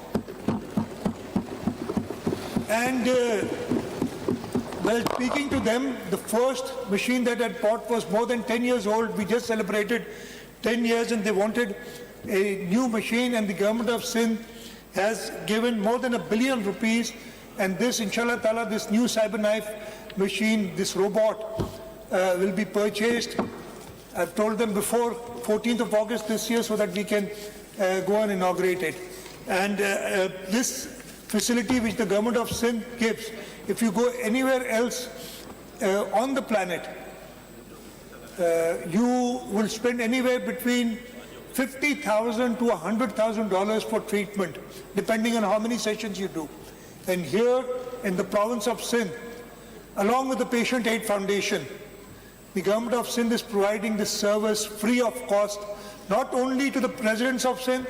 And while speaking to them, the first machine that I bought was more than 10 years old. We just celebrated 10 years and they wanted a new machine, and the government of Sindh has given more than ₹1 billion, and this, inshallah ta'ala, this new cyber knife machine, this robot, will be purchased. I've told them before 14th of August this year so that we can go and inaugurate it. And this facility which the government of Sindh gives, if you go anywhere else on the planet, you will spend anywhere between $50,000 to $100,000 for treatment, depending on how many sessions you do. And here in the province of Sindh, along with the Patient Aid Foundation, the government of Sindh is providing this service free of cost, not only to the residents of Sindh,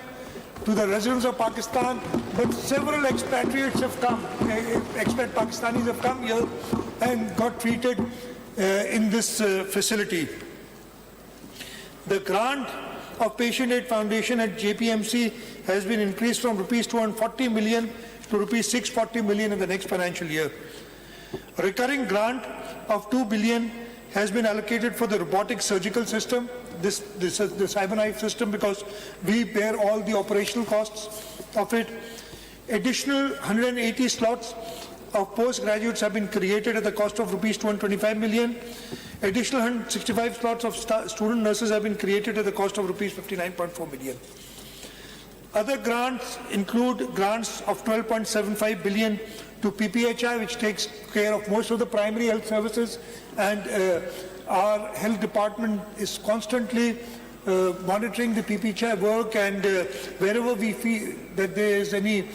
to the residents of Pakistan, but several expatriates have come, expat Pakistanis have come here and got treated in this facility. The grant of Patient Aid Foundation at JPMC has been increased from rupees 240 million to rupees 640 million in the next financial year. A recurring grant of 2 billion has been allocated for the robotic surgical system, this is the cyber knife system, because we bear all the operational costs of it. Additional 180 slots of postgraduates have been created at the cost of rupees 225 million. Additional 165 slots of student nurses have been created at the cost of rupees 59.4 million. Other grants include grants of 12.75 billion to PPHI, which takes care of most of the primary health services, and our health department is constantly monitoring the PPHI work, and wherever we feel that there is any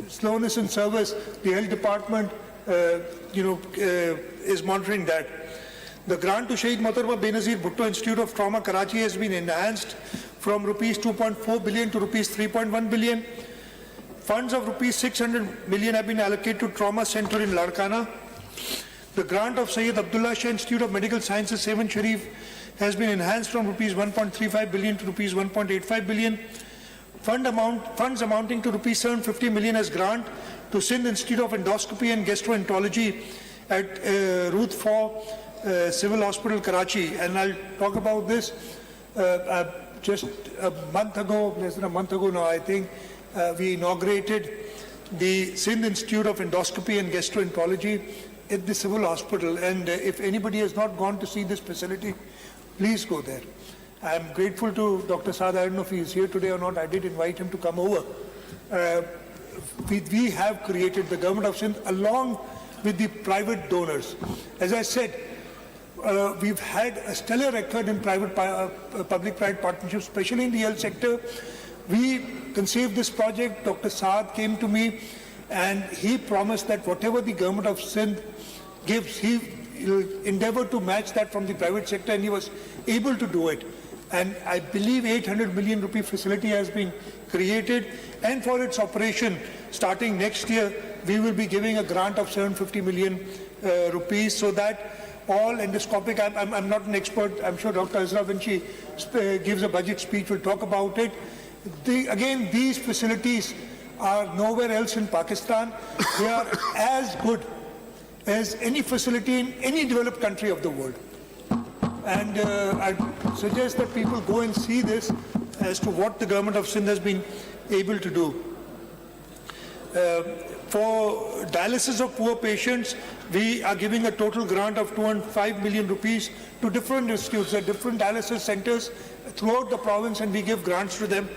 slowness in service, the health department is monitoring that. The grant to Shaheed Mohtarama Benazir Bhutto Institute of Trauma, Karachi, has been enhanced from rupees 2.4 billion to rupees 3.1 billion. Funds of rupees 600 million have been allocated to Trauma Center in Larkana. The grant of Syed Abdullah Shah Institute of Medical Sciences, Sevan Sharif, has been enhanced from rupees 1.35 billion to rupees 1.85 billion. Funds amounting to rupees 750 million as grant to Sindh Institute of Endoscopy and Gastroenterology at Ruth 4 Civil Hospital, Karachi. And I'll talk about this. Just a month ago, less than a month ago now, I think, we inaugurated the Sindh Institute of Endoscopy and Gastroenterology at the Civil Hospital. And if anybody has not gone to see this facility, please go there. I'm grateful to Dr. Saad. I don't know if he is here today or not. I did invite him to come over. We have created, the government of Sindh, along with the private donors. As I said, we've had a stellar record in public-private partnerships, especially in the health sector. We conceived this project. Dr. Saad came to me and he promised that whatever the government of Sindh gives, he will endeavor to match that from the private sector, and he was able to do it. And I believe 800 million rupee facility has been created, and for its operation, starting next year, we will be giving a grant of 750 million rupees, so that all endoscopic, I'm not an expert, I'm sure Dr. Azra, when she gives a budget speech, will talk about it. Again, these facilities are nowhere else in Pakistan. They are as good as any facility in any developed country of the world. And I suggest that people go and see this as to what the government of Sindh has been able to do. For dialysis of poor patients, we are giving a total grant of 205 million rupees to different institutes at different dialysis centers throughout the province, and we give grants to them.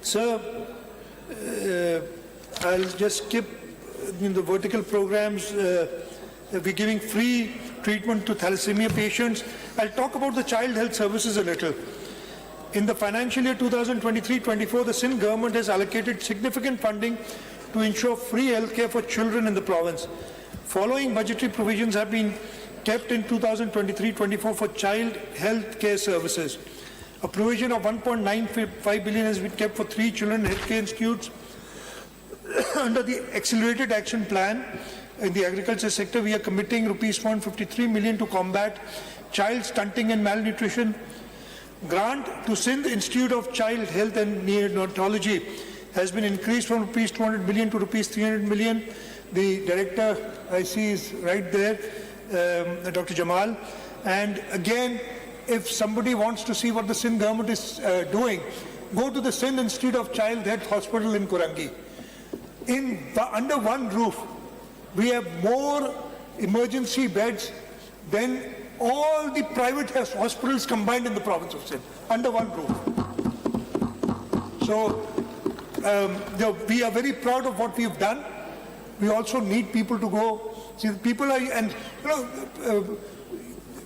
Sir, I'll just skip in the vertical programs. We're giving free treatment to thalassemia patients. I'll talk about the child health services a little. In the financial year 2023-24, the Sindh government has allocated significant funding to ensure free healthcare for children in the province. Following budgetary provisions have been kept in 2023-24 for child health care services. A provision of 1.95 billion has been kept for 3 children healthcare institutes. Under the Accelerated Action Plan in the agriculture sector, we are committing rupees 153 million to combat child stunting and malnutrition. Grant to Sindh Institute of Child Health and Neonatology has been increased from rupees 200 million to rupees 300 million. The director I see is right there, Dr. Jamal. And again, if somebody wants to see what the Sindh government is doing, go to the Sindh Institute of Child Health Hospital in Kurangi. Under one roof, we have more emergency beds than all the private hospitals combined in the province of Sindh, under one roof. So we are very proud of what we've done. We also need people to go. See, people are, and you know,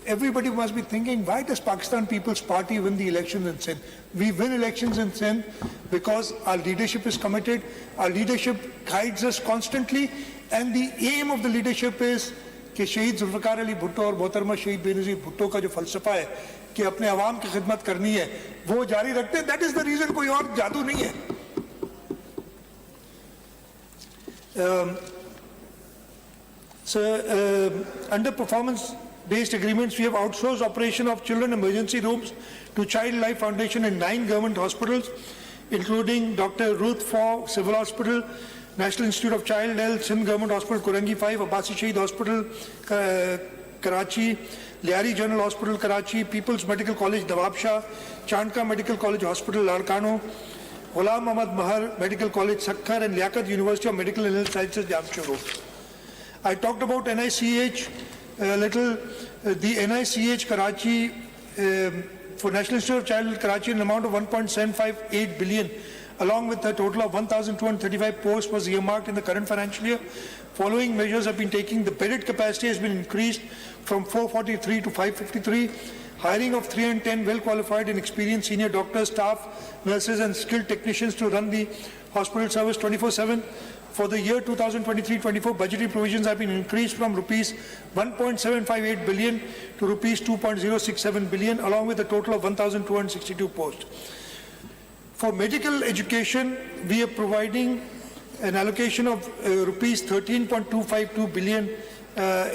everybody must be thinking, why does Pakistan People's Party win the elections in Sindh? We win elections in Sindh because our leadership is committed, our leadership guides us constantly, and the aim of the leadership is कि शहीद जुल्फ़िकार अली भुट्टो और मोहतरमा शहीद बेनज़ीर भुट्टो का जो फ़लसफ़ा है कि अपने आवाम की खिदमत करनी है, वो जारी रखते हैं. दैट इज़ द रीज़न, कोई और जादू नहीं है. Under performance-based agreements, we have outsourced operation of children emergency rooms to Child Life Foundation in 9 government hospitals, including Dr. Ruth Faw Civil Hospital, National Institute of Child Health, Sindh Government Hospital, Kurangi 5, Abbasi Shaheed Hospital, Karachi, Liari General Hospital, Karachi, People's Medical College, Nawab Shah, Chandka Medical College Hospital, Larkano, Ghulam Ahmad Mahar Medical College, Sakkar, and Liaquat University of Medical and Health Sciences, Jamshedpur. I talked about NICH a little. The NICH Karachi for National Institute of Child Health Karachi, an amount of 1.758 billion, along with a total of 1,235 posts, was earmarked in the current financial year. Following measures have been taken. The bedded capacity has been increased from 443 to 553. Hiring of 310 well-qualified and experienced senior doctors, staff, nurses, and skilled technicians to run the hospital service 24/7. For the year 2023-24, budgetary provisions have been increased from rupees 1.758 billion to rupees 2.067 billion, along with a total of 1,262 posts. For medical education, we are providing an allocation of rupees 13.252 billion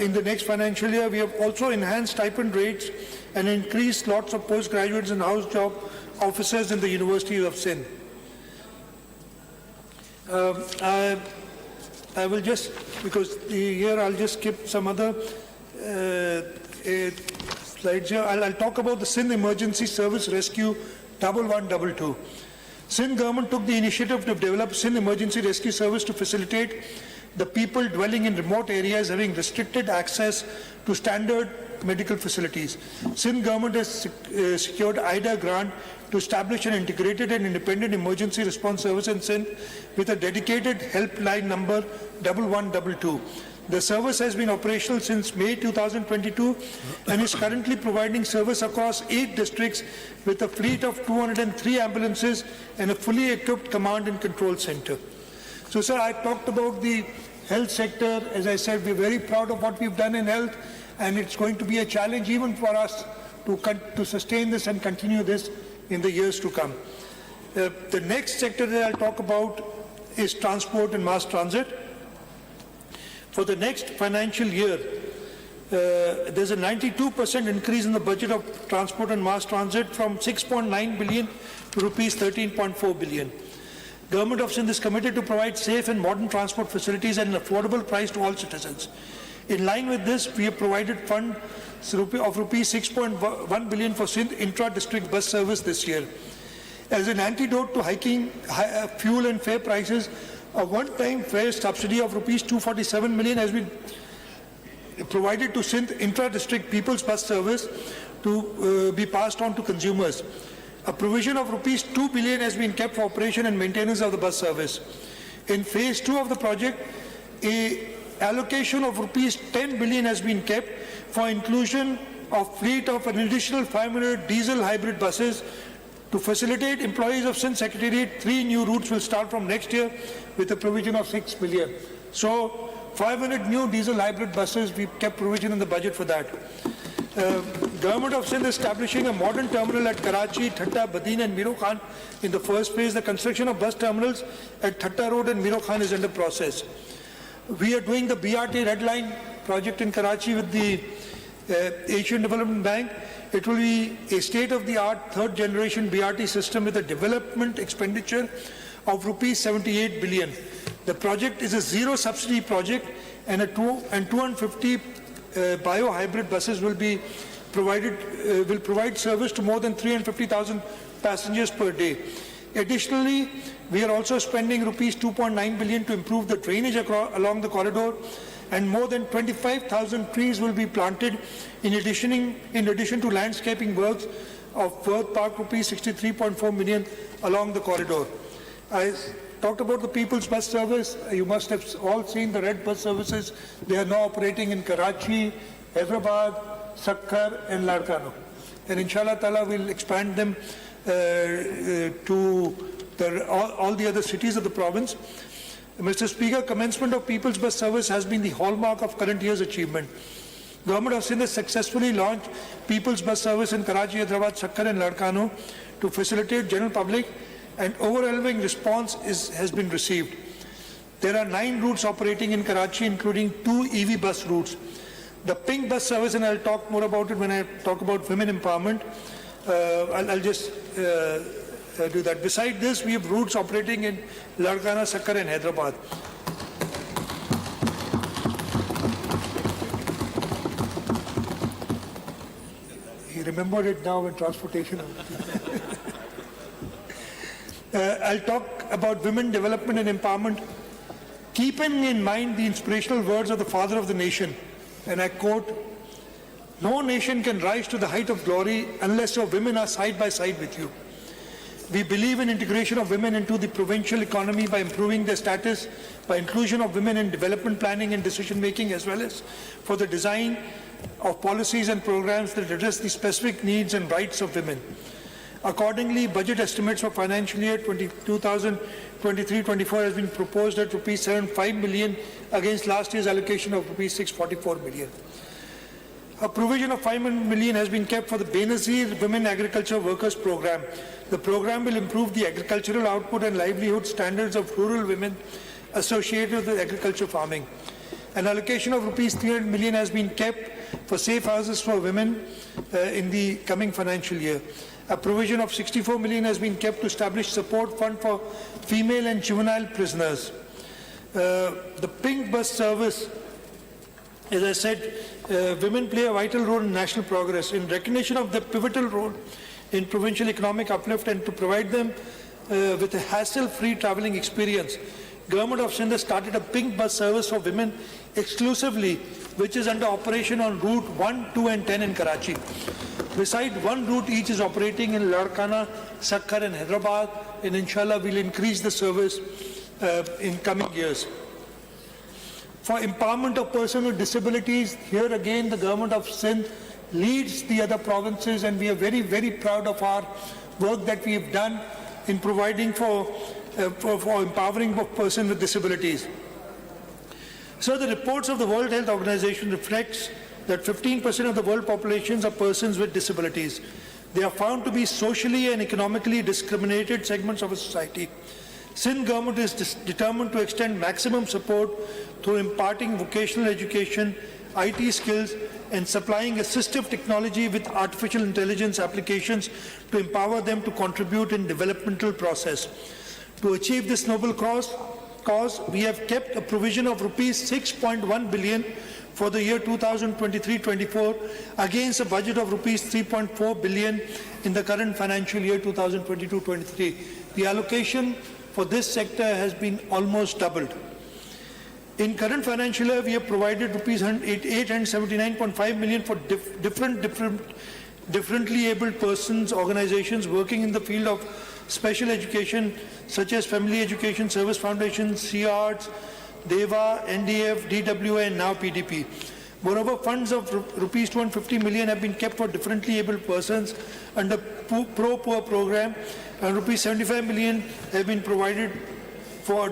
in the next financial year. We have also enhanced stipend rates and increased lots of postgraduates and house job officers in the University of Sindh. I will just, because here I'll just skip some other slides here. I'll talk about the Sindh Emergency Service Rescue 1122. Sindh government took the initiative to develop Sindh Emergency Rescue Service to facilitate the people dwelling in remote areas having restricted access to standard medical facilities. Sindh government has secured IDA grant to establish an integrated and independent emergency response service in Sindh with a dedicated helpline number 1122. The service has been operational since May 2022 and is currently providing service across 8 districts with a fleet of 203 ambulances and a fully equipped command and control center. So, sir, I talked about the health sector. As I said, we're very proud of what we've done in health, and it's going to be a challenge even for us to sustain this and continue this in the years to come. The next sector that I'll talk about is transport and mass transit. For the next financial year, there's a 92% increase in the budget of transport and mass transit from 6.9 billion to rupees 13.4 billion. Government of Sindh is committed to provide safe and modern transport facilities at an affordable price to all citizens. In line with this, we have provided fund of rupees 6.1 billion for Sindh intra-district bus service this year. As an antidote to hiking fuel and fare prices, a one-time fare subsidy of rupees 247 million has been provided to Sindh intra-district people's bus service to be passed on to consumers. A provision of rupees 2 billion has been kept for operation and maintenance of the bus service. In phase 2 of the project, a allocation of rupees 10 billion has been kept for inclusion of fleet of an additional 500 diesel hybrid buses. To facilitate employees of Sindh Secretariat, 3 new routes will start from next year with a provision of 6 billion. So 500 new diesel hybrid buses, we've kept provision in the budget for that. Government of Sindh is establishing a modern terminal at Karachi, Thatta, Badin and Miro Khan. In the first phase, the construction of bus terminals at Thatta Road and Miro Khan is under process. We are doing the BRT Red Line project in Karachi with the Asian Development Bank. It will be a state-of-the-art third-generation BRT system with a development expenditure of rupees 78 billion. The project is a zero-subsidy project, and 250 bio-hybrid buses will be provided. Will provide service to more than 350,000 passengers per day. Additionally, we are also spending rupees 2.9 billion to improve the drainage along the corridor, and more than 25,000 trees will be planted in addition to landscaping works of worth park rupees 63.4 million along the corridor. I talked about the People's Bus Service. You must have all seen the red bus services. They are now operating in Karachi, Hyderabad, Sakkar and Larkano. And inshallah ta'ala we'll expand them to all the other cities of the province. Mr. Speaker, commencement of People's Bus Service has been the hallmark of current year's achievement. Government of Sindh has successfully launched People's Bus Service in Karachi, Hyderabad, Sakkar and Larkano to facilitate general public, and overwhelming response has been received. There are 9 routes operating in Karachi, including 2 EV bus routes. The pink bus service, and I'll talk more about it when I talk about women empowerment. I'll just do that. Beside this, we have routes operating in Larkana, Sakkar and Hyderabad. He remembered it now when transportation. I'll talk about women development and empowerment, keeping in mind the inspirational words of the father of the nation, and I quote, "No nation can rise to the height of glory unless your women are side by side with you." We believe in integration of women into the provincial economy by improving their status, by inclusion of women in development planning and decision making, as well as for the design of policies and programs that address the specific needs and rights of women. Accordingly, budget estimates for financial year 2023-24 has been proposed at rupees 75 million against last year's allocation of rupees 644 million. A provision of 5 million has been kept for the Benazir Women Agriculture Workers Program. The program will improve the agricultural output and livelihood standards of rural women associated with agriculture farming. An allocation of rupees 300 million has been kept for safe houses for women in the coming financial year. A provision of 64 million has been kept to establish support fund for female and juvenile prisoners. The pink bus service, as I said, women play a vital role in national progress. In recognition of their pivotal role in provincial economic uplift and to provide them with a hassle-free travelling experience, Government of Sindh has started a pink bus service for women exclusively, which is under operation on route 1, 2 and 10 in Karachi. Beside one route each is operating in Larkana, Sakkar and Hyderabad, and inshallah we'll increase the service in coming years. For empowerment of persons with disabilities, here again the Government of Sindh leads the other provinces, and we are very, very proud of our work that we have done in providing for empowering of persons with disabilities. So the reports of the World Health Organization reflects that 15% of the world populations are persons with disabilities. They are found to be socially and economically discriminated segments of a society. Sindh government is determined to extend maximum support through imparting vocational education, IT skills, and supplying assistive technology with artificial intelligence applications to empower them to contribute in developmental process. To achieve this noble cause, we have kept a provision of rupees 6.1 billion for the year 2023-24 against a budget of rupees 3.4 billion in the current financial year 2022-23. The allocation for this sector has been almost doubled. In current financial year, we have provided rupees 879.5 million for differently abled persons, organizations working in the field of special education such as Family Education Service Foundation, CARTS, DEVA, NDF, DWA, and now PDP. Moreover, funds of rupees 250 million have been kept for differently abled persons under Pro-Poor program, and rupees 75 million have been provided for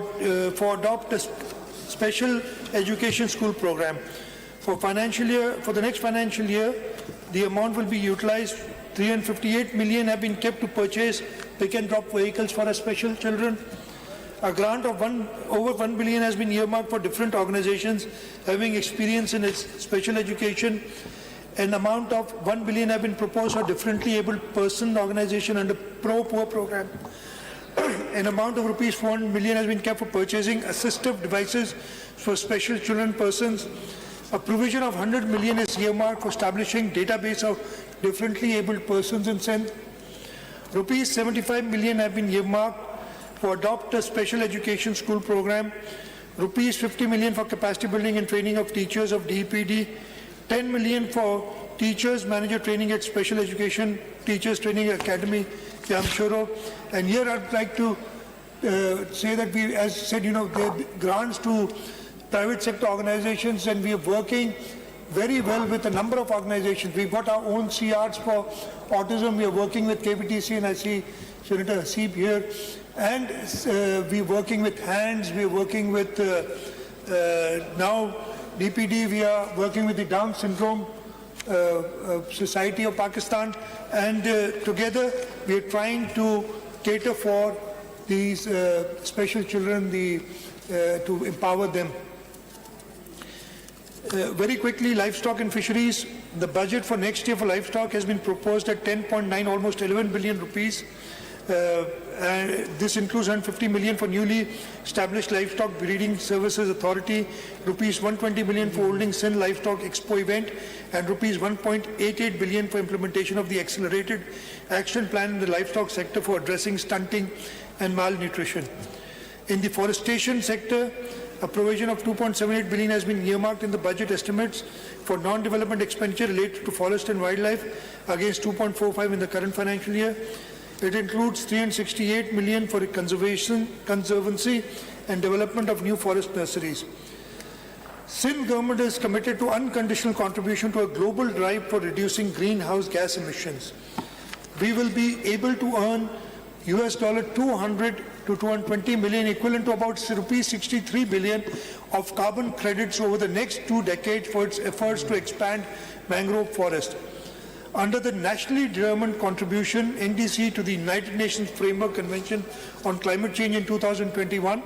adopt a special education school program. For the next financial year, the amount will be utilized. 358 million have been kept to purchase pick and drop vehicles for our special children. A grant of over 1 billion has been earmarked for different organizations having experience in its special education. An amount of 1 billion have been proposed for differently abled person organization under Pro-Poor program. An amount of rupees 400 million has been kept for purchasing assistive devices for special children persons. A provision of 100 million is earmarked for establishing database of differently abled persons in Sindh. Rupees 75 million have been earmarked for adopt a special education school program. Rupees 50 million for capacity building and training of teachers of DPD. 10 million for teachers manager training at special education teachers training academy, Jamshoro. And here I'd like to say that we, as said, there are grants to private sector organizations, and we are working very well with a number of organizations. We've got our own CRs for autism. We are working with KBTC, and I see Senator Hasib here. And we're working with HANDS. We're working with now DPD. We are working with the Down Syndrome Society of Pakistan. And together we are trying to cater for these special children, to empower them. Very quickly, livestock and fisheries. The budget for next year for livestock has been proposed at 10.9, almost 11 billion rupees. And this includes 150 million for newly established Livestock Breeding Services Authority, rupees 120 million for holding Sindh Livestock Expo event, and rupees 1.88 billion for implementation of the accelerated action plan in the livestock sector for addressing stunting and malnutrition. In the forestation sector, a provision of 2.78 billion has been earmarked in the budget estimates for non-development expenditure related to forest and wildlife against 2.45 in the current financial year. It includes 368 million for conservancy and development of new forest nurseries. Sindh government is committed to unconditional contribution to a global drive for reducing greenhouse gas emissions. We will be able to earn US $200 to 220 million, equivalent to about rupees 63 billion of carbon credits over the next 2 decades for its efforts to expand mangrove forest. Under the nationally determined contribution NDC to the United Nations Framework Convention on Climate Change in 2021,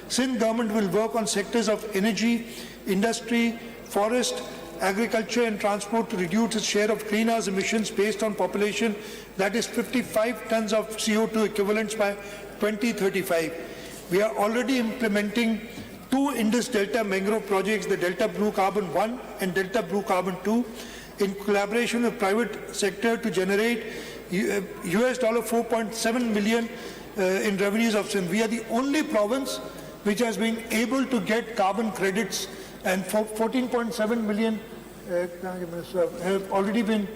Sindh government will work on sectors of energy, industry, forest, agriculture and transport to reduce its share of greenhouse emissions based on population, that is 55 tons of CO2 equivalents by 2035. We are already implementing 2 Indus Delta mangrove projects, the Delta Blue Carbon 1 and Delta Blue Carbon 2, in collaboration with private sector to generate US $4.7 million in revenues of Sindh. We are the only province which has been able to get carbon credits, and 14.7 million have already been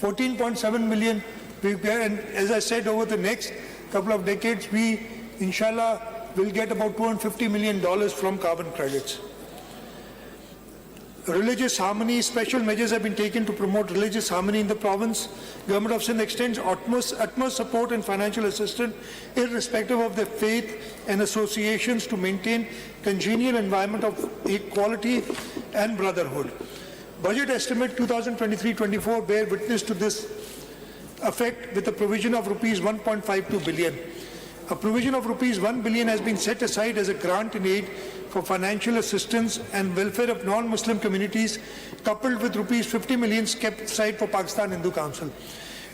14.7 million. And as I said, over the next couple of decades, we, inshallah, will get about $250 million from carbon credits. Religious harmony, special measures have been taken to promote religious harmony in the province. Government of Sindh extends utmost support and financial assistance irrespective of their faith and associations to maintain congenial environment of equality and brotherhood. Budget estimate 2023-24 bear witness to this effect with a provision of rupees 1.52 billion. A provision of rupees 1 billion has been set aside as a grant in aid for financial assistance and welfare of non-Muslim communities, coupled with rupees 50 million kept aside for Pakistan Hindu Council.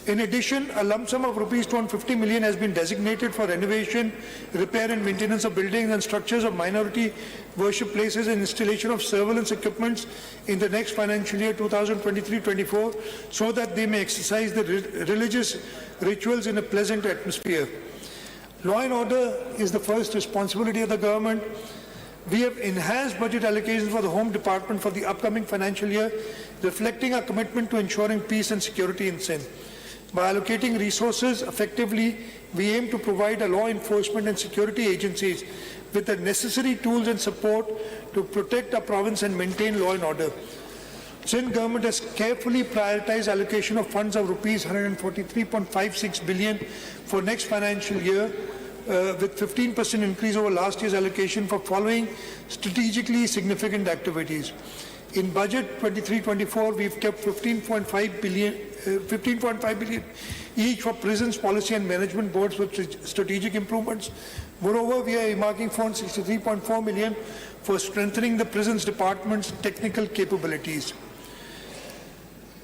In addition, a lump sum of rupees 250 million has been designated for renovation, repair and maintenance of buildings and structures of minority worship places and installation of surveillance equipments in the next financial year 2023-24, so that they may exercise the religious rituals in a pleasant atmosphere. Law and order is the first responsibility of the government. We have enhanced budget allocations for the Home Department for the upcoming financial year, reflecting our commitment to ensuring peace and security in Sindh. By allocating resources effectively, we aim to provide a law enforcement and security agencies with the necessary tools and support to protect our province and maintain law and order. Sindh government has carefully prioritized allocation of funds of rupees 143.56 billion for next financial year, with 15% increase over last year's allocation for following strategically significant activities. In budget 23-24, we've kept 15.5 billion each for prisons, policy and management boards for strategic improvements. Moreover, we are earmarking 463.4 million for strengthening the prisons department's technical capabilities.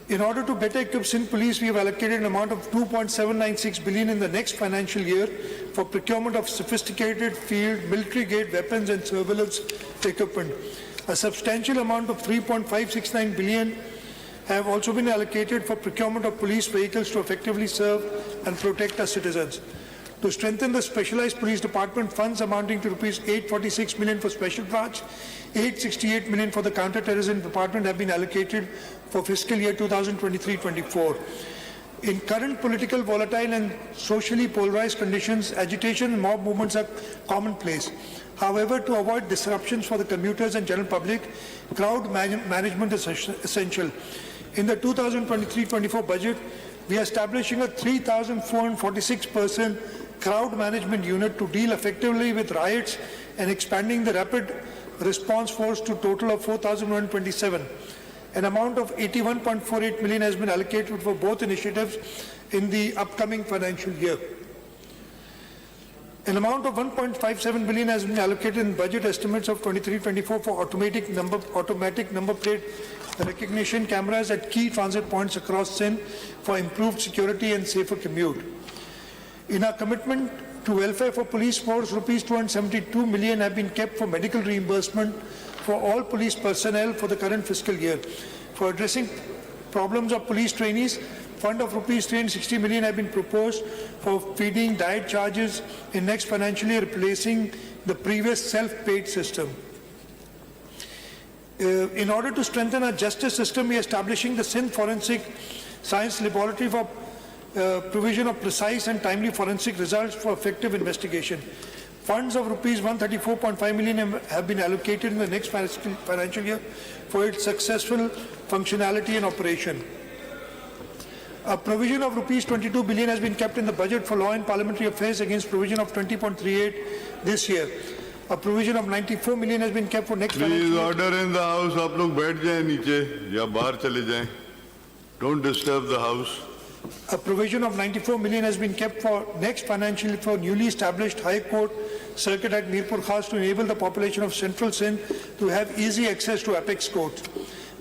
In order to better equip Sindh Police, we have allocated an amount of 2.796 billion in the next financial year for procurement of sophisticated field, military-grade weapons and surveillance equipment. A substantial amount of 3.569 billion have also been allocated for procurement of police vehicles to effectively serve and protect our citizens. To strengthen the specialized police department, funds amounting to rupees 846 million for special branch, 868 million for the counter-terrorism department have been allocated for fiscal year 2023-24. In current political, volatile and socially polarized conditions, agitation and mob movements are commonplace. However, to avoid disruptions for the commuters and general public, crowd management is essential. In the 2023-24 budget, we are establishing a 3,446-person crowd management unit to deal effectively with riots and expanding the rapid response force to a total of 4,127. An amount of 81.48 million has been allocated for both initiatives in the upcoming financial year. An amount of 1.57 billion has been allocated in budget estimates of 23-24 for automatic number plate recognition cameras at key transit points across Sindh for improved security and safer commute. In our commitment to welfare for police force, rupees 272 million have been kept for medical reimbursement for all police personnel for the current fiscal year. For addressing problems of police trainees, fund of rupees 360 million have been proposed for feeding diet charges in next financial year, replacing the previous self-paid system. In order to strengthen our justice system, we are establishing the Sindh Forensic Science Laboratory for provision of precise and timely forensic results for effective investigation. Funds of rupees 134.5 million have been allocated in the next financial year for its successful functionality and operation. A provision of rupees 22 billion has been kept in the budget for law and parliamentary affairs against provision of 20.38 this year. A provision of 94 million has been kept for next financial year. Please order in the house. आप लोग बैठ जाएं नीचे या बाहर चले जाएं. Don't disturb the house. A provision of 94 million has been kept for next financial year for newly established High Court Circuit at Mirpur Khas to enable the population of Central Sindh to have easy access to apex courts.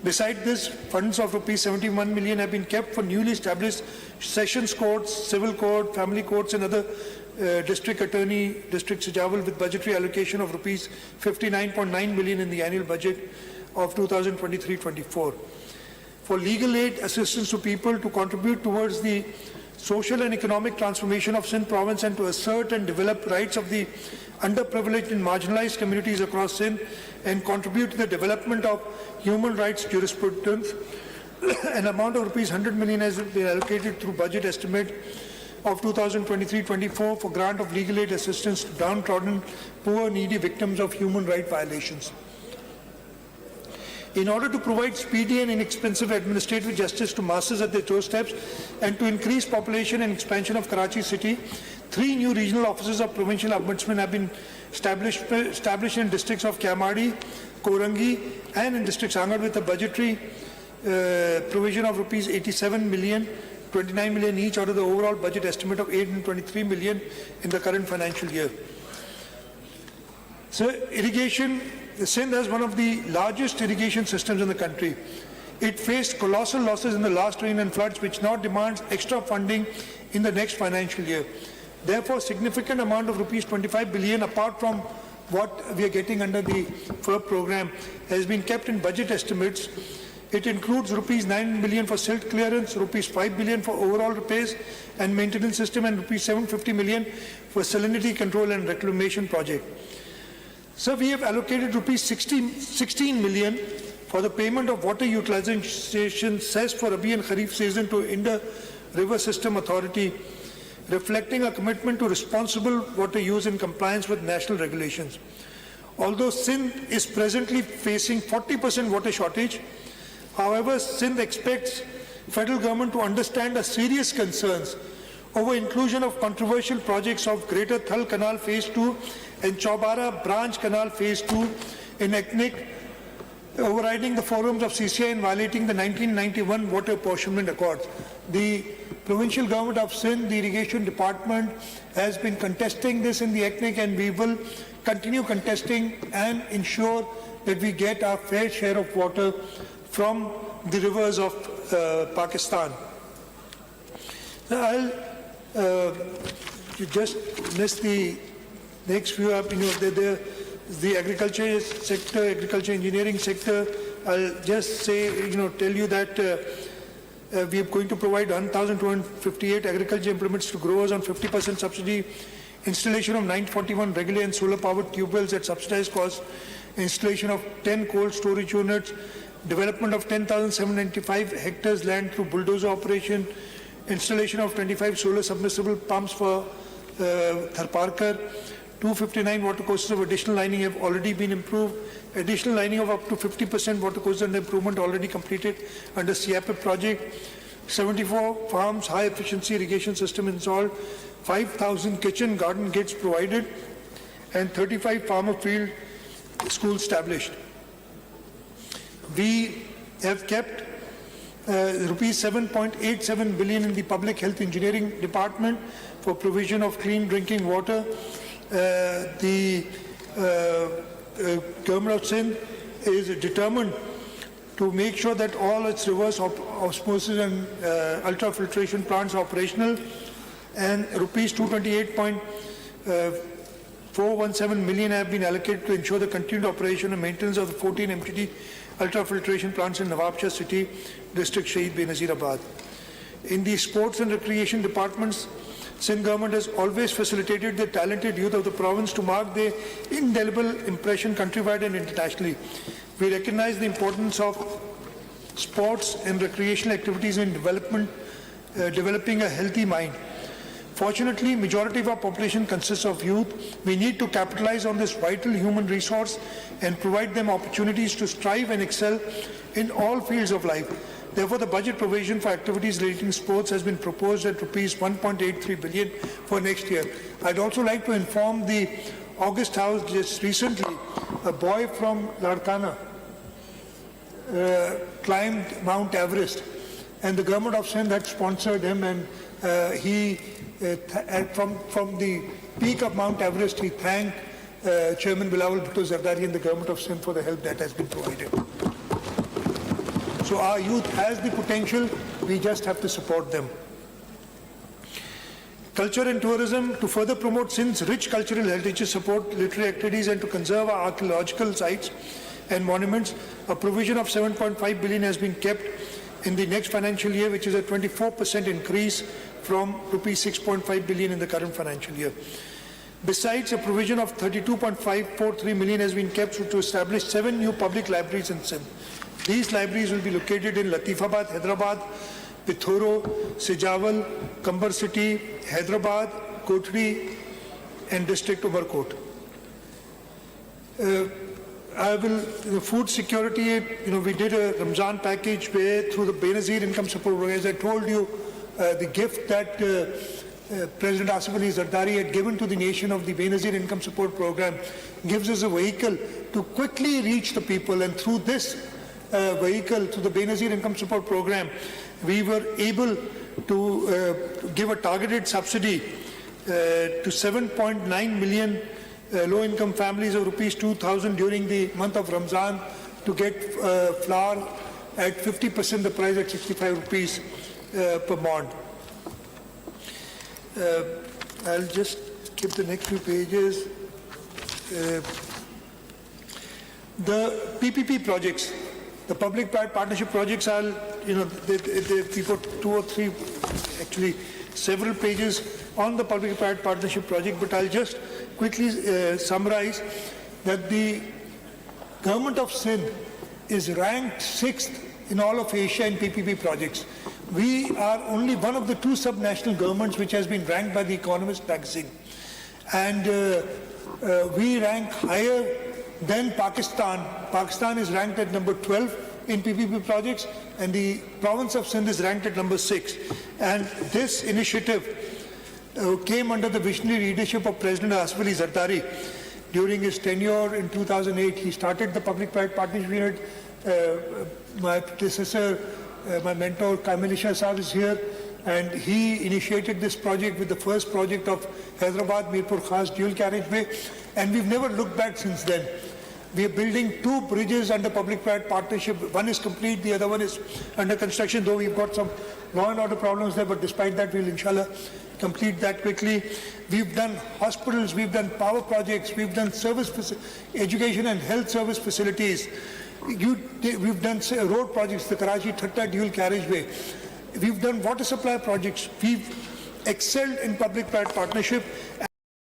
Besides this, funds of rupees 71 million have been kept for newly established sessions courts, civil court, family courts and other district attorney, district Sajawal with budgetary allocation of rupees 59.9 million in the annual budget of 2023-24. For legal aid assistance to people to contribute towards the social and economic transformation of Sindh province and to assert and develop rights of the underprivileged and marginalized communities across Sindh and contribute to the development of human rights jurisprudence, an amount of rupees 100 million has been allocated through budget estimate of 2023-24 for grant of legal aid assistance to downtrodden, poor, needy victims of human rights violations. In order to provide speedy and inexpensive administrative justice to masses at their doorsteps and to increase population and expansion of Karachi city, 3 new regional offices of provincial ombudsman have been established in districts of Kiamadi, Korangi and in district Sangad with a budgetary provision of rupees 87 million, 29 million each out of the overall budget estimate of 823 million in the current financial year. So irrigation, Sindh has one of the largest irrigation systems in the country. It faced colossal losses in the last rain and floods, which now demands extra funding in the next financial year. Therefore, significant amount of rupees 25 billion, apart from what we are getting under the FERB program, has been kept in budget estimates. It includes rupees 9 billion for silt clearance, rupees 5 billion for overall repairs and maintenance system, and rupees 750 million for salinity control and reclamation project. So we have allocated rupees 16 million for the payment of water utilization cess for Rabi and Kharif season to River System Authority, reflecting a commitment to responsible water use in compliance with national regulations. Although Sindh is presently facing 40% water shortage, however, Sindh expects federal government to understand the serious concerns over inclusion of controversial projects of Greater Thal Canal Phase 2 and Chaubara Branch Canal Phase 2 in ethnic, overriding the forums of CCI and violating the 1991 Water Apportionment Accords. The provincial government of Sindh, the irrigation department, has been contesting this in the ethnic, and we will continue contesting and ensure that we get our fair share of water from the rivers of Pakistan. I'll just miss the next few up, the agriculture sector, agriculture engineering sector. I'll just say, tell you that we are going to provide 1,258 agriculture implements to growers on 50% subsidy, installation of 941 regular and solar powered tube wells at subsidized cost, installation of 10 cold storage units, development of 10,795 hectares land through bulldozer operation, installation of 25 solar submersible pumps for Tharparkar, 259 watercourses of additional lining have already been improved, additional lining of up to 50% watercourses and improvement already completed under CIP project, 74 farms high efficiency irrigation system installed, 5,000 kitchen garden gates provided, and 35 farmer field schools established. We have kept rupees 7.87 billion in the public health engineering department for provision of clean drinking water. The government of Sindh is determined to make sure that all its reverse osmosis and ultrafiltration plants are operational, and rupees 228.417 million have been allocated to ensure the continued operation and maintenance of the 14 MTD ultrafiltration plants in Nawabshah City, District Shaheed Benazirabad. In the sports and recreation departments, Sindh government has always facilitated the talented youth of the province to mark their indelible impression countrywide and internationally. We recognize the importance of sports and recreational activities in developing a healthy mind. Fortunately, majority of our population consists of youth. We need to capitalize on this vital human resource and provide them opportunities to strive and excel in all fields of life. Therefore, the budget provision for activities relating to sports has been proposed at rupees 1.83 billion for next year. I'd also like to inform the August House just recently, a boy from Larkana climbed Mount Everest, and the government of Sindh had sponsored him, and from the peak of Mount Everest, he thanked Chairman Bilawal Bhutto Zardari and the government of Sindh for the help that has been provided. So our youth has the potential, we just have to support them. Culture and tourism, to further promote Sindh's rich cultural heritage, support literary activities and to conserve our archaeological sites and monuments, a provision of 7.5 billion has been kept in the next financial year, which is a 24% increase from rupees 6.5 billion in the current financial year. Besides, a provision of 32.543 million has been kept to establish 7 new public libraries in Sindh. These libraries will be located in Latifabad, Hyderabad, Pithoro, Sejawal, Kambar City, Hyderabad, Kotri, and District Umarkot. Food security, we did a Ramzan package where through the Benazir income support program, as I told you, the gift that President Asif Ali Zardari had given to the nation of the Benazir income support program gives us a vehicle to quickly reach the people, and through this vehicle, to the Benazir income support program, we were able to give a targeted subsidy to 7.9 million low-income families of rupees 2,000 during the month of Ramzan to get flour at 50% the price at 65 rupees per bond. I'll just skip the next few pages. The PPP projects, the public-private partnership projects are, we put 2 or 3, actually several pages on the public-private partnership project, but I'll just quickly summarize that the government of Sindh is ranked 6th in all of Asia in PPP projects. We are only one of the two subnational governments which has been ranked by The Economist magazine. And we rank higher than Pakistan. Pakistan is ranked at number 12 in PPP projects, and the province of Sindh is ranked at number 6. And this initiative came under the visionary leadership of President Asif Ali Zardari. During his tenure in 2008, he started the public-private partnership unit. My predecessor, my mentor, Kamilisha Saab is here, and he initiated this project with the first project of Hyderabad Mirpur Khas dual carriageway, and we've never looked back since then. We are building 2 bridges under public-private partnership. One is complete, the other one is under construction, though we've got some law and order problems there, but despite that, we'll inshallah complete that quickly. We've done hospitals, we've done power projects, we've done education and health service facilities. We've done road projects, the Karachi-Thatta dual carriageway. We've done water supply projects. We've excelled in public-private partnership.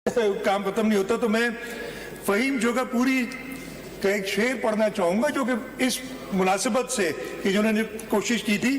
काम खत्म नहीं होता तो मैं फहीम जोगा पूरी का एक शेर पढ़ना चाहूँगा जो कि इस मुनासिबत से कि जिन्होंने कोशिश की थी